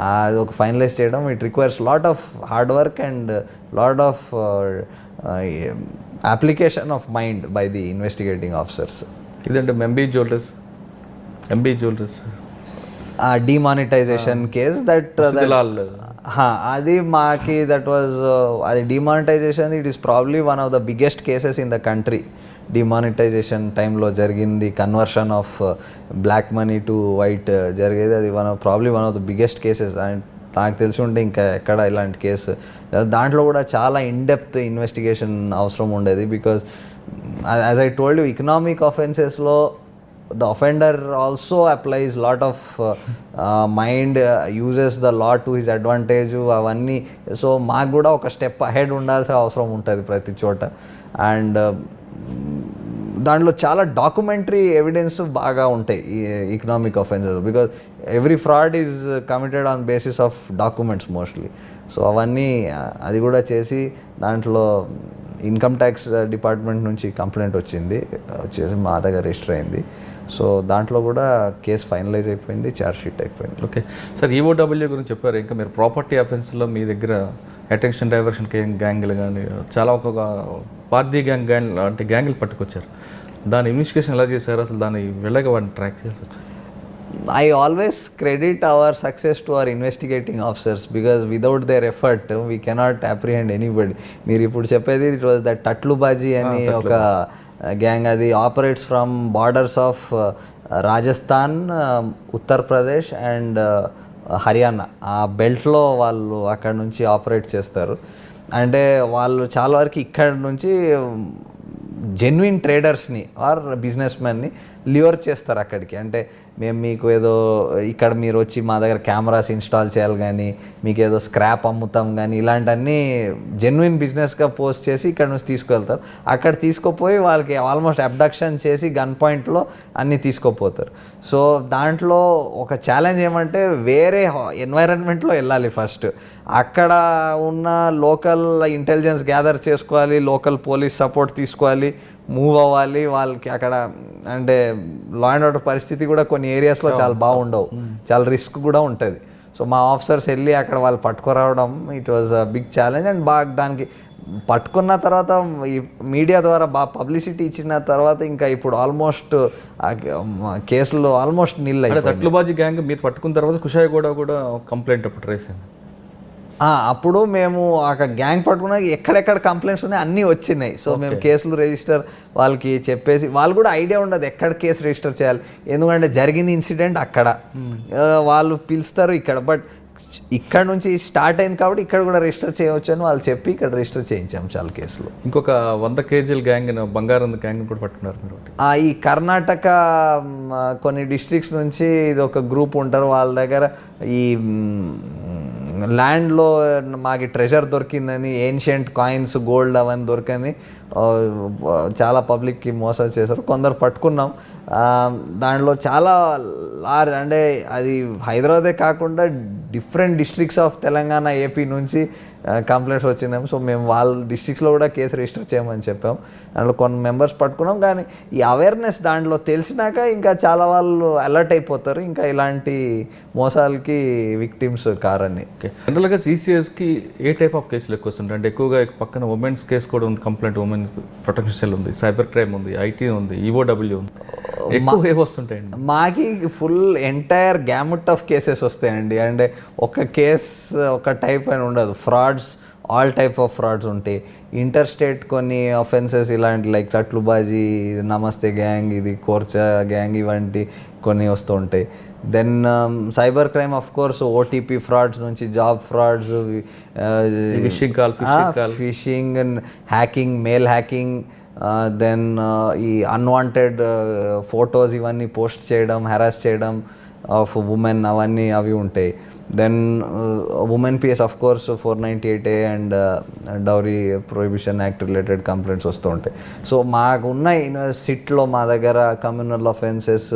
అది ఒక ఫైనలైజ్ చేయడం. It requires lot of hard work and lot of application of mind by the investigating officers. ఇదంటే MB Jewellers demonetization case that అది మాకి that was అది demonetization, it is probably one of the biggest cases in the country. demonetization టైంలో జరిగింది, conversion of black money to white జరిగేది. అది probably one of the biggest cases. అండ్ నాకు తెలిసి ఉంటే ఇంకా ఎక్కడ ఇలాంటి కేసు, దాంట్లో కూడా చాలా ఇన్డెప్త్ ఇన్వెస్టిగేషన్ అవసరం ఉండేది. Because as I told you, economic అఫెన్సెస్లో the offender also applies lot of mind, uses the law to his advantage అవన్నీ. సో మాకు కూడా ఒక స్టెప్ అహెడ్ ఉండాల్సిన అవసరం ఉంటుంది ప్రతి చోట. అండ్ దాంట్లో చాలా డాక్యుమెంటరీ ఎవిడెన్స్ బాగా ఉంటాయి ఈ economic offences, because every fraud is committed on basis of documents mostly. So అవన్నీ అది కూడా చేసి దాంట్లో ఇన్కమ్ ట్యాక్స్ డిపార్ట్మెంట్ నుంచి కంప్లైంట్ వచ్చేసి మా దగ్గర రిజిస్టర్ అయింది. సో దాంట్లో కూడా కేసు ఫైనలైజ్ అయిపోయింది, ఛార్జ్ షీట్ అయిపోయింది. ఓకే సార్, ఈఓడబ్ల్యూ గురించి చెప్పారు. ఇంకా మీరు ప్రాపర్టీ అఫెన్స్లో మీ దగ్గర అటెన్షన్ డైవర్షన్ గ్యాంగ్లు కానీ చాలా ఒక పార్టీ గ్యాంగ్ అంటే గ్యాంగ్లు పట్టుకొచ్చారు. దాని ఇన్వెస్టిగేషన్ ఎలా చేశారు, అసలు దాన్ని వెళ్ళగా వాడిని ట్రాక్ చేయాల్సి వచ్చింది? I always credit our success to our investigating officers, because without their effort we cannot apprehend anybody. మీరు ఇప్పుడు చెప్పేది ఇట్ వాజ్ దట్ టట్లుబాజీ అని ఒక గ్యాంగ్, అది operates from borders of Rajasthan, Uttar Pradesh and Haryana. ఆ బెల్ట్లో వాళ్ళు అక్కడ నుంచి ఆపరేట్ చేస్తారు. అంటే వాళ్ళు చాలా వరకు ఇక్కడ నుంచి జెన్యున్ ట్రేడర్స్ని ఆర్ బిజినెస్ మ్యాన్ని ల్యూర్ చేస్తారు అక్కడికి. అంటే మేము మీకు ఏదో ఇక్కడ మీరు వచ్చి మా దగ్గర కెమెరాస్ ఇన్స్టాల్ చేయాలి కానీ, మీకు ఏదో స్క్రాప్ అమ్ముతాం కానీ, ఇలాంటివన్నీ జెన్యున్ బిజినెస్గా పోస్ట్ చేసి ఇక్కడ నుంచి తీసుకువెళ్తారు. అక్కడ తీసుకుపోయి వాళ్ళకి ఆల్మోస్ట్ అబ్డక్షన్ చేసి గన్ పాయింట్లో అన్నీ తీసుకుపోతారు. సో దాంట్లో ఒక ఛాలెంజ్ ఏమంటే వేరే ఎన్వైరన్మెంట్లో వెళ్ళాలి ఫస్ట్. అక్కడ ఉన్న లోకల్ ఇంటెలిజెన్స్ గ్యాదర్ చేసుకోవాలి, లోకల్ పోలీస్ సపోర్ట్ తీసుకోవాలి, మూవ్ అవ్వాలి. వాళ్ళకి అక్కడ అంటే లా అండ్ ఆర్డర్ పరిస్థితి కూడా కొన్ని ఏరియాస్లో చాలా బాగుండవు, చాలా రిస్క్ కూడా ఉంటుంది. సో మా ఆఫీసర్స్ వెళ్ళి అక్కడ వాళ్ళు పట్టుకురావడం it was a big challenge. And బాగా దానికి పట్టుకున్న తర్వాత ఈ మీడియా ద్వారా బాగా పబ్లిసిటీ ఇచ్చిన తర్వాత ఇంకా ఇప్పుడు ఆల్మోస్ట్ కేసులు ఆల్మోస్ట్ నిల్ అయ్యాయి. తట్లుబాజీ గ్యాంగ్ మీరు పట్టుకున్న తర్వాత కుషాయిగూడ కూడా కంప్లైంట్ అప్పుడు రేస్ అయింది. అప్పుడు మేము ఆ గ్యాంగ్ పట్టుకున్నా ఎక్కడెక్కడ కంప్లైంట్స్ ఉన్నాయి అన్నీ వచ్చినాయి. సో మేము కేసులు రిజిస్టర్ వాళ్ళకి చెప్పేసి, వాళ్ళు కూడా ఐడియా ఉండదు ఎక్కడ కేసు రిజిస్టర్ చేయాలి, ఎందుకంటే జరిగింది ఇన్సిడెంట్ అక్కడ, వాళ్ళు పిలుస్తారు ఇక్కడ, బట్ ఇక్కడ నుంచి స్టార్ట్ అయింది కాబట్టి ఇక్కడ కూడా రిజిస్టర్ చేయవచ్చు అని వాళ్ళు చెప్పి ఇక్కడ రిజిస్టర్ చేయించాము చాలా కేసులు. ఇంకొక 100 కేజీల గ్యాంగ్ బంగారం గ్యాంగ్ కూడా పట్టుకున్నారు మీరు. ఈ కర్ణాటక కొన్ని డిస్ట్రిక్ట్స్ నుంచి ఇది ఒక గ్రూప్ ఉంటారు, వాళ్ళ దగ్గర ఈ ల్యాండ్లో మాకు ట్రెజర్ దొరికిందని, ఏన్షియంట్ కాయిన్స్, గోల్డ్ అవన్నీ దొరికని చాలా పబ్లిక్కి మోసం చేశారు. కొందరు పట్టుకున్నాం. దాంట్లో చాలా అంటే అది హైదరాబాదే కాకుండా different districts of Telangana, AP నుంచి కంప్లైంట్స్ వచ్చినాము. సో మేము వాళ్ళ డిస్ట్రిక్ట్స్లో కూడా కేసు రిజిస్టర్ చేయమని చెప్పాం. దాంట్లో కొన్ని మెంబర్స్ పట్టుకున్నాం. కానీ ఈ అవేర్నెస్ దాంట్లో తెలిసినాక ఇంకా చాలా వాళ్ళు అలర్ట్ అయిపోతారు, ఇంకా ఇలాంటి మోసాలకి విక్టిమ్స్ కారని. జనరల్గా సిసిఎస్కి ఏ టైప్ ఆఫ్ కేసులు ఎక్కువ వస్తుంటాయి అంటే ఎక్కువగా పక్కన ఉమెన్స్ కేసు కూడా ఉంది, కంప్లైంట్ ఉమెన్ ప్రొటెక్షన్ సెల్ ఉంది, సైబర్ క్రైమ్ ఉంది, ఐటీ ఉంది, ఈఓడబ్ల్యూ ఉంది, ఎక్కువ ఏ వస్తుంటాయండి? మాకి full entire gamut of cases వస్తాయండి. అంటే ఒక కేస్ ఒక టైప్ అని ఉండదు, frauds all type of frauds ఉంటాయి. ఇంటర్ స్టేట్ కొన్ని అఫెన్సెస్ ఇలాంటి లైక్ తట్లుబాజీ, నమస్తే గ్యాంగ్, ఇది కోర్చా గ్యాంగ్, ఇవంటి కొన్ని వస్తూ ఉంటాయి. Then cyber crime of course OTP frauds నుంచి job frauds, phishing, hacking, mail hacking, then ఈ అన్వాంటెడ్ ఫొటోస్ ఇవన్నీ పోస్ట్ చేయడం, హెరాస్ చేయడం ఆఫ్ ఉమెన్, అవన్నీ అవి ఉంటాయి. Then women PS of course 498A and dowry prohibition act related complaints వస్తూ ఉంటాయి. సో మాకు ఉన్న సిట్లో మా దగ్గర కమ్యూనల్ అఫెన్సెస్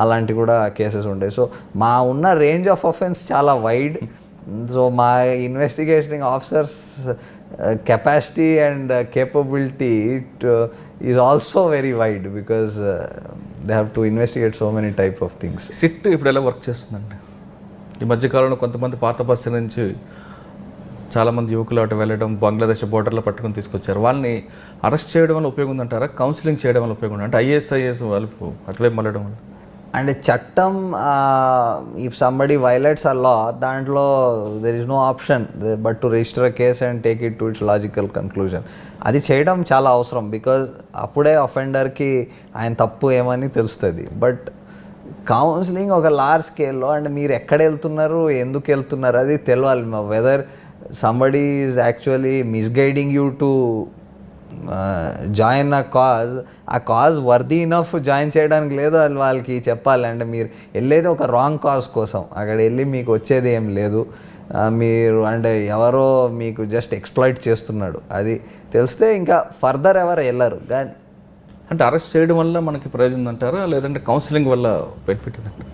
అలాంటి కూడా కేసెస్ ఉంటాయి. సో మా ఉన్న రేంజ్ ఆఫ్ అఫెన్స్ చాలా వైడ్. సో మా investigating officers capacity and capability is also very wide, because they have to investigate so many type of things. SIT ఇప్పుడు ఎలా వర్క్ చేస్తుందండి? ఈ మధ్యకాలంలో కొంతమంది పాత బస్సు నుంచి చాలామంది యువకులు అటు వెళ్ళడం, బంగ్లాదేశ్ బోర్డర్లో పట్టుకొని తీసుకొచ్చారు. వాళ్ళని అరెస్ట్ చేయడం వల్ల ఉపయోగం ఉందంటారా, కౌన్సిలింగ్ చేయడం వల్ల ఉపయోగం అంటే ఐఏఎస్ వాళ్ళు అటువైపు మళ్ళడం వల్ల? అండ్ చట్టం if somebody violates a law, దాంట్లో there is no option but to register a case and take it to its logical conclusion. అది చేయడం చాలా అవసరం, బికాజ్ అప్పుడే అఫెండర్కి ఆయన తప్పు ఏమని తెలుస్తుంది. బట్ కౌన్సిలింగ్ ఒక లార్జ్ స్కేల్లో, అంటే మీరు ఎక్కడ వెళ్తున్నారు, ఎందుకు వెళ్తున్నారు అది తెలియాలి. Whether somebody is actually misguiding you to join a cause worthy enough join చేయడానికి లేదు అని వాళ్ళకి చెప్పాలి. అంటే మీరు వెళ్ళేది ఒక రాంగ్ కాజ్ కోసం, అక్కడ వెళ్ళి మీకు వచ్చేది ఏం లేదు. మీరు అంటే ఎవరో మీకు జస్ట్ ఎక్స్ప్లాయిట్ చేస్తున్నాడు అది తెలిస్తే ఇంకా ఫర్దర్ ఎవరు వెళ్ళరు. కానీ అంటే అరెస్ట్ చేయడం వల్ల మనకి ప్రయోజనం అంటారా, లేదంటే కౌన్సిలింగ్ వల్ల బెనిఫిట్ అంటారా?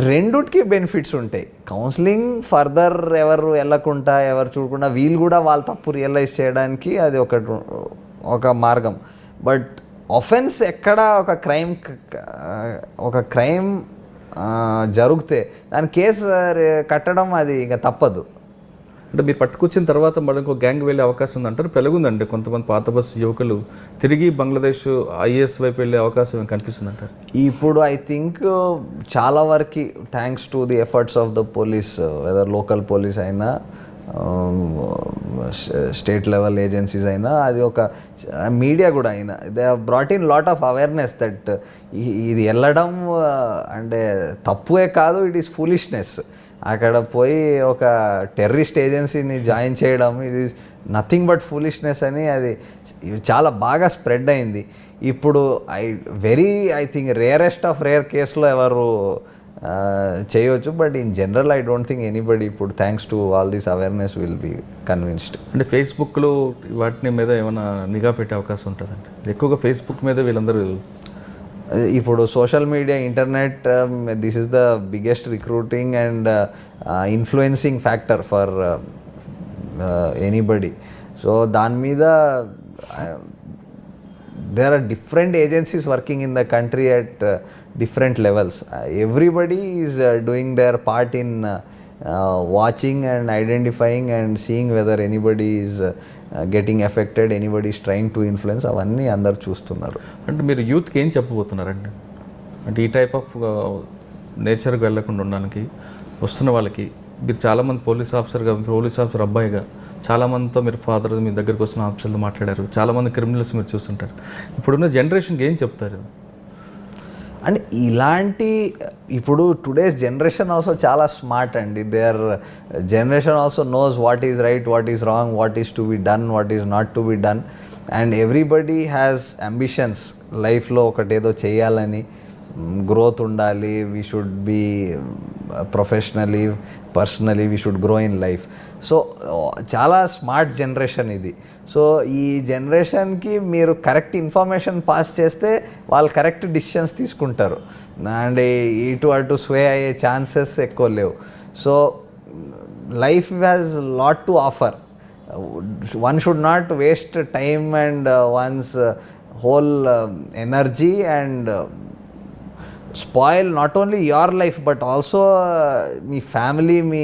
రెండుకి బెనిఫిట్స్ ఉంటాయి. కౌన్సిలింగ్ ఫర్దర్ ఎవరు వెళ్ళకుండా ఎవరు చూడకుండా వీళ్ళు కూడా వాళ్ళ తప్పు రియలైజ్ చేయడానికి అది ఒక మార్గం. బట్ ఒఫెన్స్ ఎక్కడ ఒక క్రైమ్ జరిగితే దాని కేసు కట్టడం అది ఇంకా తప్పదు. అంటే మీరు పట్టుకొచ్చిన తర్వాత మళ్ళీ ఇంకో గ్యాంగ్ వెళ్ళే అవకాశం ఉందంటారు? పెరుగుందండి, కొంతమంది పాత బస్సు యువకులు తిరిగి బంగ్లాదేశ్ ఐఏఎస్ వైపు వెళ్ళే అవకాశం కనిపిస్తుంది అంటారు. ఇప్పుడు ఐ థింక్ చాలా వరకు thanks to the efforts of the police, whether local police అయినా స్టేట్ లెవెల్ ఏజెన్సీస్ అయినా, అది ఒక మీడియా కూడా అయినా, they have brought in lot of awareness that ఇది వెళ్ళడం అంటే తప్పుయే కాదు, ఇట్ ఈస్ ఫూలిష్నెస్. అక్కడ పోయి ఒక టెర్రరిస్ట్ ఏజెన్సీని జాయిన్ చేయడం ఇది నథింగ్ బట్ ఫూలిష్నెస్ అని అది చాలా బాగా స్ప్రెడ్ అయింది. ఇప్పుడు I think rarest of rare కేసులో ఎవరు చేయవచ్చు. But in general I don't think anybody ఇప్పుడు thanks to all this awareness will be convinced. అంటే ఫేస్బుక్లో వాటిని మీద ఏమైనా నిఘా పెట్టే అవకాశం ఉంటుందండి? ఎక్కువగా ఫేస్బుక్ మీద వీళ్ళందరూ ఇప్పుడు social media, internet, this is the biggest recruiting and influencing factor for anybody. So దాని మీద there are different agencies working in the country at different levels. Everybody is doing their part in watching and identifying and seeing whether anybody is getting affected, anybody is trying to influence. అవన్నీ అందరు చూస్తున్నారు. అంటే మీరు యూత్కి ఏం చెప్పబోతున్నారండి? అంటే ఈ టైప్ ఆఫ్ నేచర్కి వెళ్ళకుండా ఉండడానికి వస్తున్న వాళ్ళకి మీరు చాలామంది పోలీస్ ఆఫీసర్ అబ్బాయిగా చాలామందితో మీరు ఫాదర్ మీ దగ్గరికి వచ్చిన ఆఫీసర్లు మాట్లాడారు, చాలామంది క్రిమినల్స్ మీరు చూస్తుంటారు. ఇప్పుడున్న జనరేషన్కి ఏం చెప్తారు? అండ్ ఇలాంటి ఇప్పుడు టుడేస్ జనరేషన్ ఆల్సో చాలా స్మార్ట్ అండి. Their generation also knows what is right, what is wrong, what is to be done, what is not to be done. And everybody has ambitions లైఫ్లో, ఒకటేదో చేయాలని, గ్రోత్ ఉండాలి, we should be professionally, personally we should grow in life. So చాలా స్మార్ట్ జనరేషన్ ఇది. సో ఈ జనరేషన్కి మీరు కరెక్ట్ ఇన్ఫర్మేషన్ పాస్ చేస్తే వాళ్ళు కరెక్ట్ డిసిషన్స్ తీసుకుంటారు అండ్ ఇటు అటు స్వే అయ్యే ఛాన్సెస్ ఎక్కువ లేవు. So life has lot to offer. One should not waste time and once whole energy and spoil not only your life but also me family, me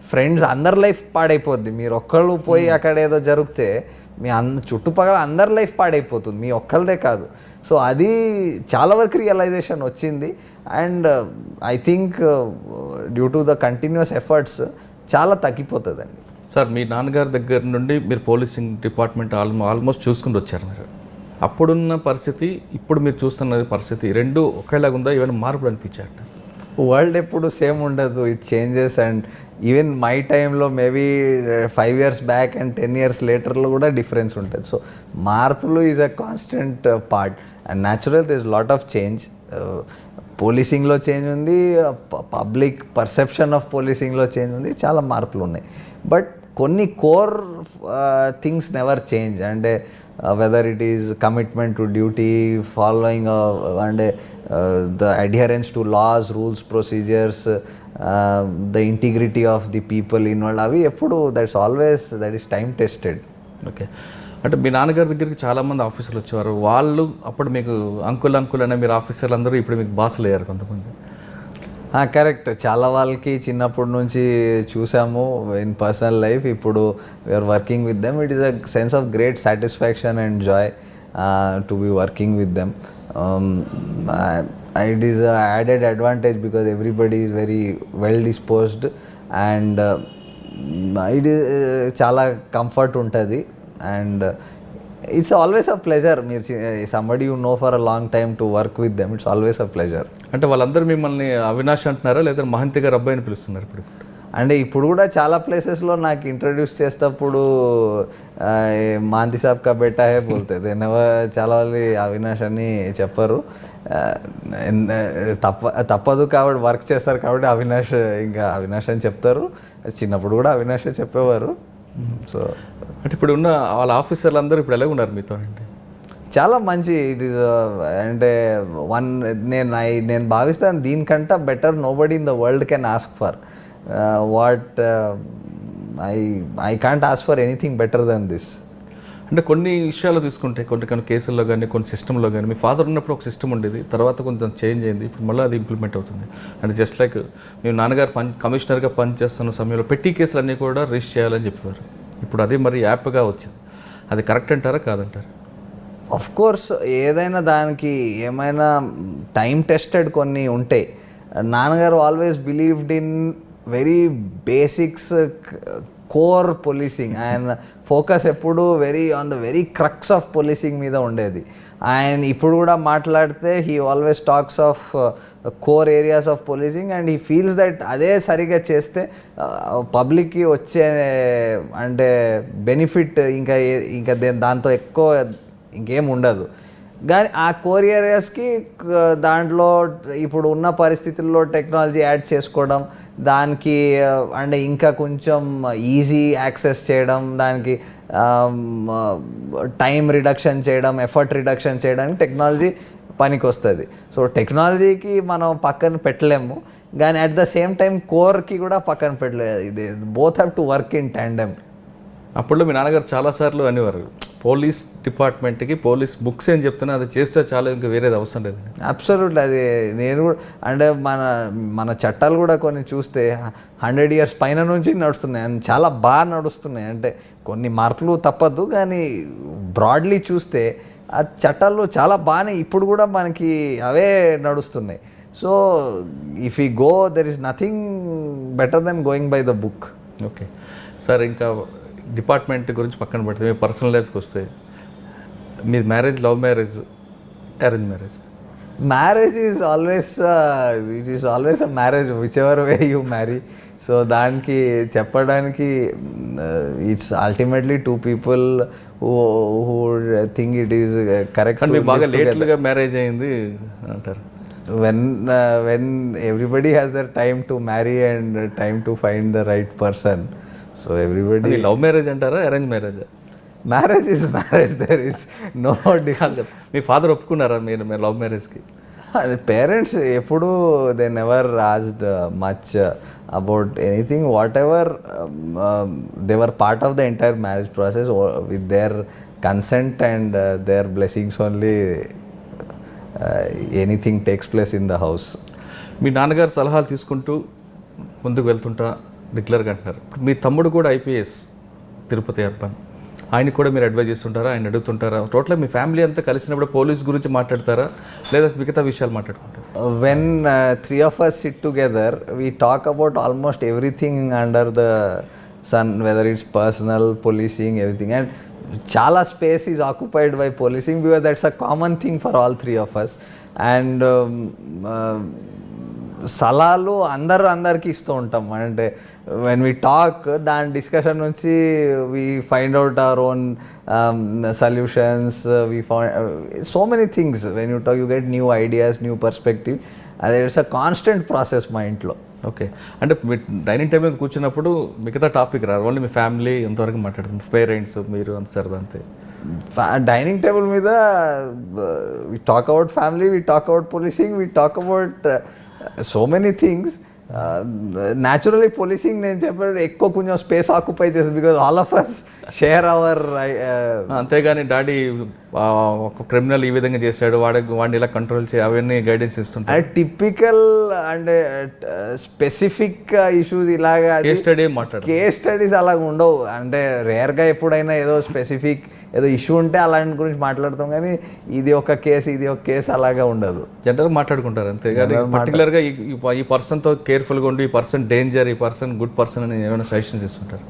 friends అందరి లైఫ్ పాడైపోద్ది. మీరు ఒక్కళ్ళు పోయి అక్కడ ఏదో జరిగితే మీ చుట్టుపక్కల అందరి లైఫ్ పాడైపోతుంది, మీ ఒక్కరిదే కాదు. సో అది చాలా వరకు రియలైజేషన్ వచ్చింది. And I think due to the continuous efforts చాలా తగ్గిపోతుందండి. సార్, మీ నాన్నగారి దగ్గర నుండి మీరు పోలీసింగ్ డిపార్ట్మెంట్ ఆల్మోస్ట్ చూసుకుంటూ వచ్చారు. మీరు అప్పుడున్న పరిస్థితి, ఇప్పుడు మీరు చూస్తున్న పరిస్థితి రెండు ఒకేలాగా ఉందా? ఏమైనా మార్పులు అనిపించారు? వరల్డ్ ఎప్పుడు సేమ్ ఉండదు, it changes. And even my టైంలో maybe 5 years back and 10 years లేటర్లో కూడా డిఫరెన్స్ ఉంటుంది. సో మార్పులు is a constant part and natural. This lot of change. పోలీసింగ్లో చేంజ్ ఉంది, పబ్లిక్ పర్సెప్షన్ ఆఫ్ పోలీసింగ్లో చేంజ్ ఉంది, చాలా మార్పులు ఉన్నాయి. బట్ కొన్ని కోర్ థింగ్స్ నెవర్ చేంజ్. అంటే whether it is commitment to duty, following and the adherence to laws, rules, procedures, the integrity of the people involved, అవి ఎప్పుడు that is time tested. Okay. అంటే మీ నాన్నగారి దగ్గరికి చాలామంది ఆఫీసర్లు వచ్చేవారు. వాళ్ళు అప్పుడు మీకు అంకుల్ అనే మీరు ఆఫీసర్లు అందరూ ఇప్పుడు మీకు బాసులు అయ్యారు కొంతమంది. కరెక్ట్. చాలా వాళ్ళకి చిన్నప్పటి నుంచి చూసాము ఇన్ పర్సనల్ లైఫ్. ఇప్పుడు we're working with them. It is a sense of great satisfaction and joy to be working with them. It is a added advantage because everybody is very well disposed and it చాలా కంఫర్ట్ ఉంటుంది. And it's always a pleasure. మీరు somebody you know for a long time to work with them, it's always a pleasure. అంటే వాళ్ళందరూ మిమ్మల్ని అవినాష్ అంటున్నారా లేదా మహంతి గారు అబ్బాయిని పిలుస్తున్నారు ఇప్పుడు? అంటే ఇప్పుడు కూడా చాలా ప్లేసెస్లో నాకు ఇంట్రడ్యూస్ చేసేటప్పుడు మాంతి సాబ్ కా బేటా హే బోల్తే చాలా వాళ్ళు అవినాష్ అని చెప్పరు. తప్పదు కాబట్టి వర్క్ చేస్తారు కాబట్టి అవినాష్ అని చెప్తారు. చిన్నప్పుడు కూడా అవినాషే చెప్పేవారు. సో అంటే ఇప్పుడు ఉన్న వాళ్ళ ఆఫీసర్లు అందరూ ఇప్పుడు ఎలా ఉన్నారు మీతో అంటే? చాలా మంచి ఇట్ ఈస్ అంటే నేను భావిస్తాను దీనికంటే better nobody in the world can ask for what I can't ask for anything better than this. అంటే కొన్ని విషయాలు తీసుకుంటే కొన్ని కేసుల్లో కానీ కొన్ని సిస్టంలో కానీ మీ ఫాదర్ ఉన్నప్పుడు ఒక సిస్టమ్ ఉండేది, తర్వాత కొంచెం చేంజ్ అయింది, ఇప్పుడు మళ్ళీ అది ఇంప్లిమెంట్ అవుతుంది. అంటే జస్ట్ లైక్ మేము నాన్నగారు కమిషనర్గా పనిచేస్తున్న సమయంలో పెట్టి కేసులన్నీ కూడా రిజిస్టర్ చేయాలని చెప్పేవారు. ఇప్పుడు అదే మరి యాప్గా వచ్చింది. అది కరెక్ట్ అంటారా కాదంటారా? ఆఫ్ కోర్స్ ఏదైనా దానికి ఏమైనా టైం టెస్టెడ్ కొన్ని ఉంటాయి. నాన్నగారు always believed in very basics core policing. ఆయన ఫోకస్ ఎప్పుడు on the very crux of policing మీద ఉండేది. ఆయన ఇప్పుడు కూడా మాట్లాడితే he always talks of core areas of policing and he feels that అదే సరిగా చేస్తే పబ్లిక్కి వచ్చే అంటే బెనిఫిట్ ఇంకా దాంతో ఎక్కువ ఇంకేం ఉండదు. కానీ ఆ కోర్ ఏరియాస్కి దాంట్లో ఇప్పుడు ఉన్న పరిస్థితుల్లో టెక్నాలజీ యాడ్ చేసుకోవడం, దానికి అంటే ఇంకా కొంచెం ఈజీ యాక్సెస్ చేయడం, దానికి టైం రిడక్షన్ చేయడం, ఎఫర్ట్ రిడక్షన్ చేయడానికి టెక్నాలజీ పనికి వస్తుంది. సో టెక్నాలజీకి మనం పక్కన పెట్టలేము, కానీ అట్ ద సేమ్ టైం కోర్కి కూడా పక్కన పెట్టలేదు. ఇది both have to work in tandem. అప్పుడు మీ నాన్నగారు చాలాసార్లు అనేవారు పోలీస్ డిపార్ట్మెంట్కి పోలీస్ బుక్స్ ఏం చెప్తున్నా అది చేస్తే చాలా ఇంకా వేరేది అవసరం లేదు. అబ్సల్యూట్లీ. అది నేను కూడా అంటే మన చట్టాలు కూడా కొన్ని చూస్తే 100 years పైన నుంచి నడుస్తున్నాయి అండ్ చాలా బాగా నడుస్తున్నాయి. అంటే కొన్ని మార్పులు తప్పదు, కానీ బ్రాడ్లీ చూస్తే ఆ చట్టాలు చాలా బాగానే ఇప్పుడు కూడా మనకి అవే నడుస్తున్నాయి. So if you go there is nothing better then going by the book. Okay sir, ఇంకా డిపార్ట్మెంట్ గురించి పక్కన పెడితే మీ పర్సనల్ లైఫ్కి వస్తే మీ marriage love marriage arrange marriage? Marriage is always a marriage whichever way you marry. So దానికి చెప్పడానికి it's ultimately 2 people who think it is correct. మీకు బాగా లేట్గా మ్యారేజ్ అయింది అంటారు. when everybody has their time to marry and time to find the right person. So everybody. Love marriage అంటారా arrange marriage? Marriage is marriage, there is no difference. మీ ఫాదర్ ఒప్పుకున్నారా మీరు లవ్ మ్యారేజ్కి? పేరెంట్స్ ఎప్పుడు they never asked much about anything. Whatever they were part of the entire marriage process with their consent and their blessings only anything takes place in the house. మీ నాన్నగారు సలహాలు తీసుకుంటూ ముందుకు వెళ్తుంటా రెగ్యులర్గా అంటున్నారు. మీ తమ్ముడు కూడా ఐపీఎస్ తిరుపతి అర్బన్, ఆయనకి కూడా మీరు అడ్వైజ్ చేస్తుంటారా, ఆయన అడుగుతుంటారా? టోటల్గా మీ ఫ్యామిలీ అంతా కలిసినప్పుడు పోలీస్ గురించి మాట్లాడతారా లేదా మిగతా విషయాలు మాట్లాడుకుంటారు? When 3 of us sit together, we talk about almost everything under the sun, whether it's personal, policing, everything. And chala space is occupied by policing because that's a common thing for all 3 of us. And సలహాలు అందరికి ఇస్తూ ఉంటాం. అంటే వెన్ వీ టాక్ దాని డిస్కషన్ నుంచి we find out our own solutions. We found so many things. When you talk you get new ideas, new perspective. అది ఇట్స్ అ కాన్స్టెంట్ ప్రాసెస్ మా ఇంట్లో. ఓకే, అంటే మీ డైనింగ్ టేబుల్ మీద కూర్చున్నప్పుడు మిగతా టాపిక్ రాదు, ఓన్లీ మీ ఫ్యామిలీ ఎంతవరకు మాట్లాడుతుంది, పేరెంట్స్ మీరు అంత సరదా అంతే? డైనింగ్ టేబుల్ మీద we talk about family, we talk about policing, we talk about so many things. Naturally policing నేను చెప్పాను ఎక్కువ కొంచెం స్పేస్ ఆక్యుపై చేసి because all of us share our. అంతేగాని డాడీ ఒక క్రిమినల్ ఈ విధంగా చేశాడు, వాడిని ఇలా కంట్రోల్ చేయి అవన్నీ గైడెన్స్ ఇస్తుంటారు. టిపికల్ అంటే స్పెసిఫిక్ ఇష్యూస్ ఇలాగా కేస్ స్టడీస్ అలాగ ఉండవు. అంటే రేర్గా ఎప్పుడైనా ఏదో స్పెసిఫిక్ ఏదో ఇష్యూ ఉంటే అలాంటి గురించి మాట్లాడతాం, కానీ ఇది ఒక కేసు అలాగా ఉండదు. జనరల్గా మాట్లాడుకుంటారు అంతేగాని పర్టికులర్గా ఈ పర్సన్తో కేర్ఫుల్గా ఉండి ఈ పర్సన్ డేంజర్, ఈ పర్సన్ గుడ్ పర్సన్ అని ఏమైనా సజెషన్స్ ఇస్తుంటారు?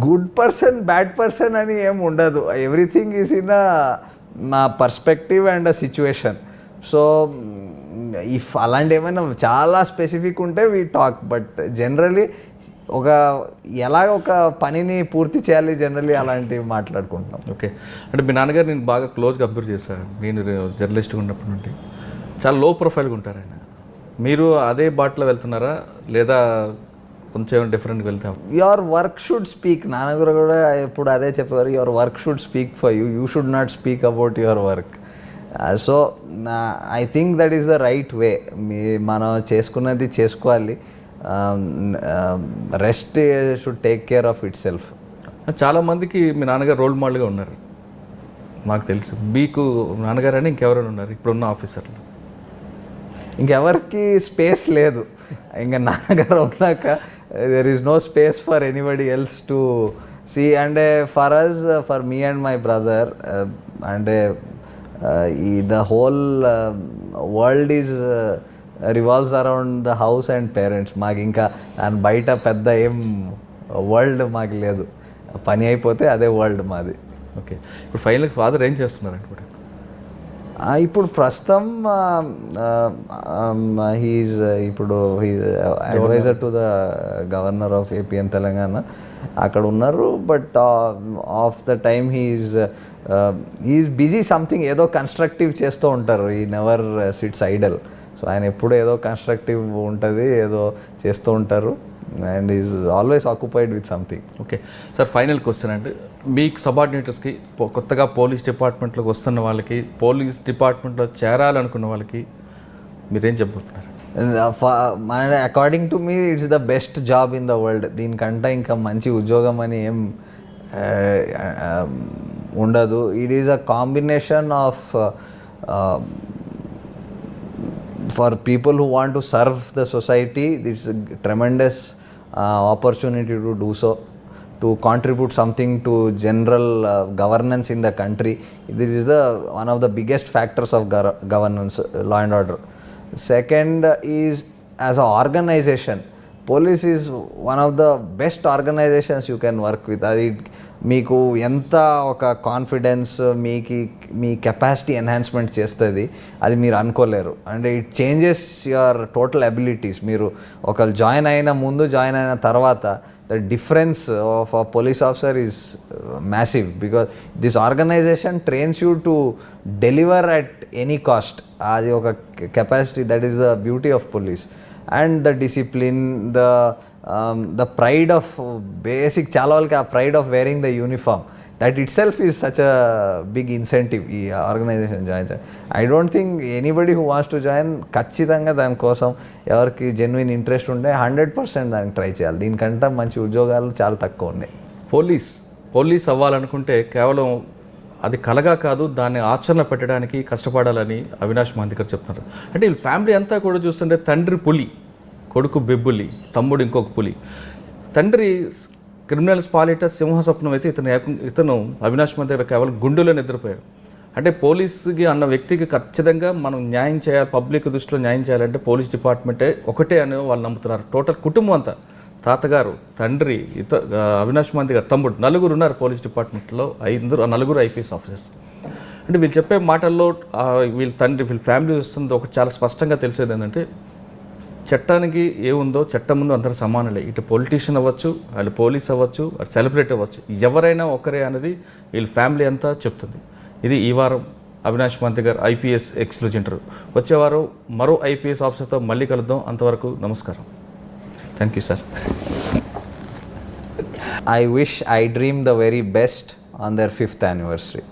గుడ్ పర్సన్ బ్యాడ్ పర్సన్ అని ఏం ఉండదు. ఎవ్రీథింగ్ ఈజ్ ఇన్ మా perspective and a situation. So if అలాంటి ఏమైనా చాలా స్పెసిఫిక్ ఉంటే వీ టాక్, బట్ జనరలీ ఒక ఎలా ఒక పనిని పూర్తి చేయాలి జనరల్లీ అలాంటివి మాట్లాడుకుంటాం. ఓకే, అంటే మీ నాన్నగారు నేను బాగా క్లోజ్గా అబ్జర్వ్ చేశాను. నేను జర్నలిస్ట్గా ఉన్నప్పటి నుండి చాలా లో ప్రొఫైల్గా ఉంటారు ఆయన. మీరు అదే బాటలో వెళ్తున్నారా లేదా కొంచెం ఏమైనా డిఫరెంట్గా వెళ్తాం? Your work should speak. నాన్నగారు కూడా ఎప్పుడు అదే చెప్పేవారు, your work should speak for you, you should not speak about your work. So I think that is the right way. మనం చేసుకున్నది చేసుకోవాలి, rest should take care of it self. చాలామందికి మీ నాన్నగారు రోల్ మోడల్గా ఉన్నారు నాకు తెలుసు. మీకు నాన్నగారు అని ఇంకెవరైనా ఉన్నారు ఇప్పుడున్న ఆఫీసర్లు? ఇంకెవరికి స్పేస్ లేదు. ఇంకా నాన్నగారు ఉన్నాక there is no space for anybody else to see. అంటే for us, for me and my brother, అంటే ఈ the whole world is revolves around the house and parents. మాకు ఇంకా దాని బయట పెద్ద ఏం వరల్డ్ మాకు లేదు. పని అయిపోతే అదే వరల్డ్ మాది. ఓకే, ఇప్పుడు ఫైనల్గా ఫాదర్ ఏం చేస్తున్నారు అనుకుంటా? ఇప్పుడు ప్రస్తుతం హీఈస్ ఇప్పుడు adviser to the governor of AP and Telangana అక్కడ ఉన్నారు. But of the time he's busy something, ఏదో కన్స్ట్రక్టివ్ చేస్తూ ఉంటారు. ఈ నెవర్ సిట్స్ ఐడల్. సో ఆయన ఎప్పుడు ఏదో కన్స్ట్రక్టివ్ ఉంటుంది, ఏదో చేస్తూ ఉంటారు. And is always occupied with something. Okay sir, final question అంటే మీకు సబార్డినేటర్స్కి, కొత్తగా పోలీస్ డిపార్ట్మెంట్లోకి వస్తున్న వాళ్ళకి, పోలీస్ డిపార్ట్మెంట్లో చేరాలనుకున్న వాళ్ళకి మీరేం చెప్పబోతున్నారు? According to me it's the best job in the world. దీనికంటే ఇంకా మంచి ఉద్యోగం అని ఏం ఉండదు. It is a combination of for people who want to serve the society. This is a tremendous opportunity to do so, to contribute something to general governance in the country. This is one of the biggest factors of governance, law and order. Second is, as an organization, police is one of the best organizations you can work with. అది మీకు ఎంత ఒక కాన్ఫిడెన్స్, మీ కెపాసిటీ ఎన్హాన్స్మెంట్ చేస్తుంది, అది మీరు అనుకోలేరు. అంటే it changes your total abilities. మీరు ఒకళ్ళు జాయిన్ అయిన ముందు, జాయిన్ అయిన తర్వాత the difference of a police officer is massive. Because this organisation trains you to deliver at any cost. అది ఒక capacity, that is the beauty of police. And the discipline, the pride of basic, చాలా వాళ్ళకి ఆ pride of wearing the uniform, that itself is such a big incentive ఈ ఆర్గనైజేషన్ జాయిన్ చేయడం. I don't think anybody who wants to join ఖచ్చితంగా దానికోసం ఎవరికి జెన్యున్ ఇంట్రెస్ట్ ఉంటే 100% దానికి ట్రై చేయాలి. దీనికంటే మంచి ఉద్యోగాలు చాలా తక్కువ ఉన్నాయి. పోలీస్ అవ్వాలనుకుంటే కేవలం అది కలగా కాదు, దాన్ని ఆచరణ పెట్టడానికి కష్టపడాలని అవినాష్ మహంతి గారు చెప్తున్నారు. అంటే వీళ్ళ ఫ్యామిలీ అంతా కూడా చూస్తుంటే తండ్రి పులి, కొడుకు బెబ్బులి, తమ్ముడు ఇంకొక పులి. తండ్రి క్రిమినల్స్ పాలిట సింహస్వప్నం అయితే ఇతను అవినాష్ మహంతి గారు కేవలం గుండెలో నిద్రపోయారు. అంటే పోలీసుకి అన్న వ్యక్తికి ఖచ్చితంగా మనం న్యాయం చేయాలి, పబ్లిక్ దృష్టిలో న్యాయం చేయాలంటే పోలీస్ డిపార్ట్మెంటే ఒకటే అని వాళ్ళు నమ్ముతున్నారు. టోటల్ కుటుంబం అంతా, తాతగారు, తండ్రి, అవినాష్ మహంతి గారు తమ్ముడు, నలుగురు ఉన్నారు పోలీస్ డిపార్ట్మెంట్లో. నలుగురు ఐపీఎస్ ఆఫీసర్స్. అంటే వీళ్ళు చెప్పే మాటల్లో వీళ్ళ తండ్రి, వీళ్ళ ఫ్యామిలీ వస్తుంది ఒక చాలా స్పష్టంగా తెలిసేది ఏంటంటే, చట్టానికి ఏముందో చట్టం ముందు అందరూ సమానులే. ఇటు పొలిటీషియన్ అవ్వచ్చు, వాళ్ళు పోలీస్ అవ్వచ్చు, అటు సెలబ్రిటీ అవ్వచ్చు, ఎవరైనా ఒకరే అనేది వీళ్ళ ఫ్యామిలీ అంతా చెప్తుంది. ఇది ఈ వారం అవినాష్ మహంతి గారు ఐపీఎస్ ఎక్స్క్లూజివ్ ఇంటర్వ్యూ. వచ్చే వారం మరో ఐపీఎస్ ఆఫీసర్తో మళ్ళీ కలుద్దాం. అంతవరకు నమస్కారం. Thank you, sir. I wish I dream the very best on their 5th anniversary.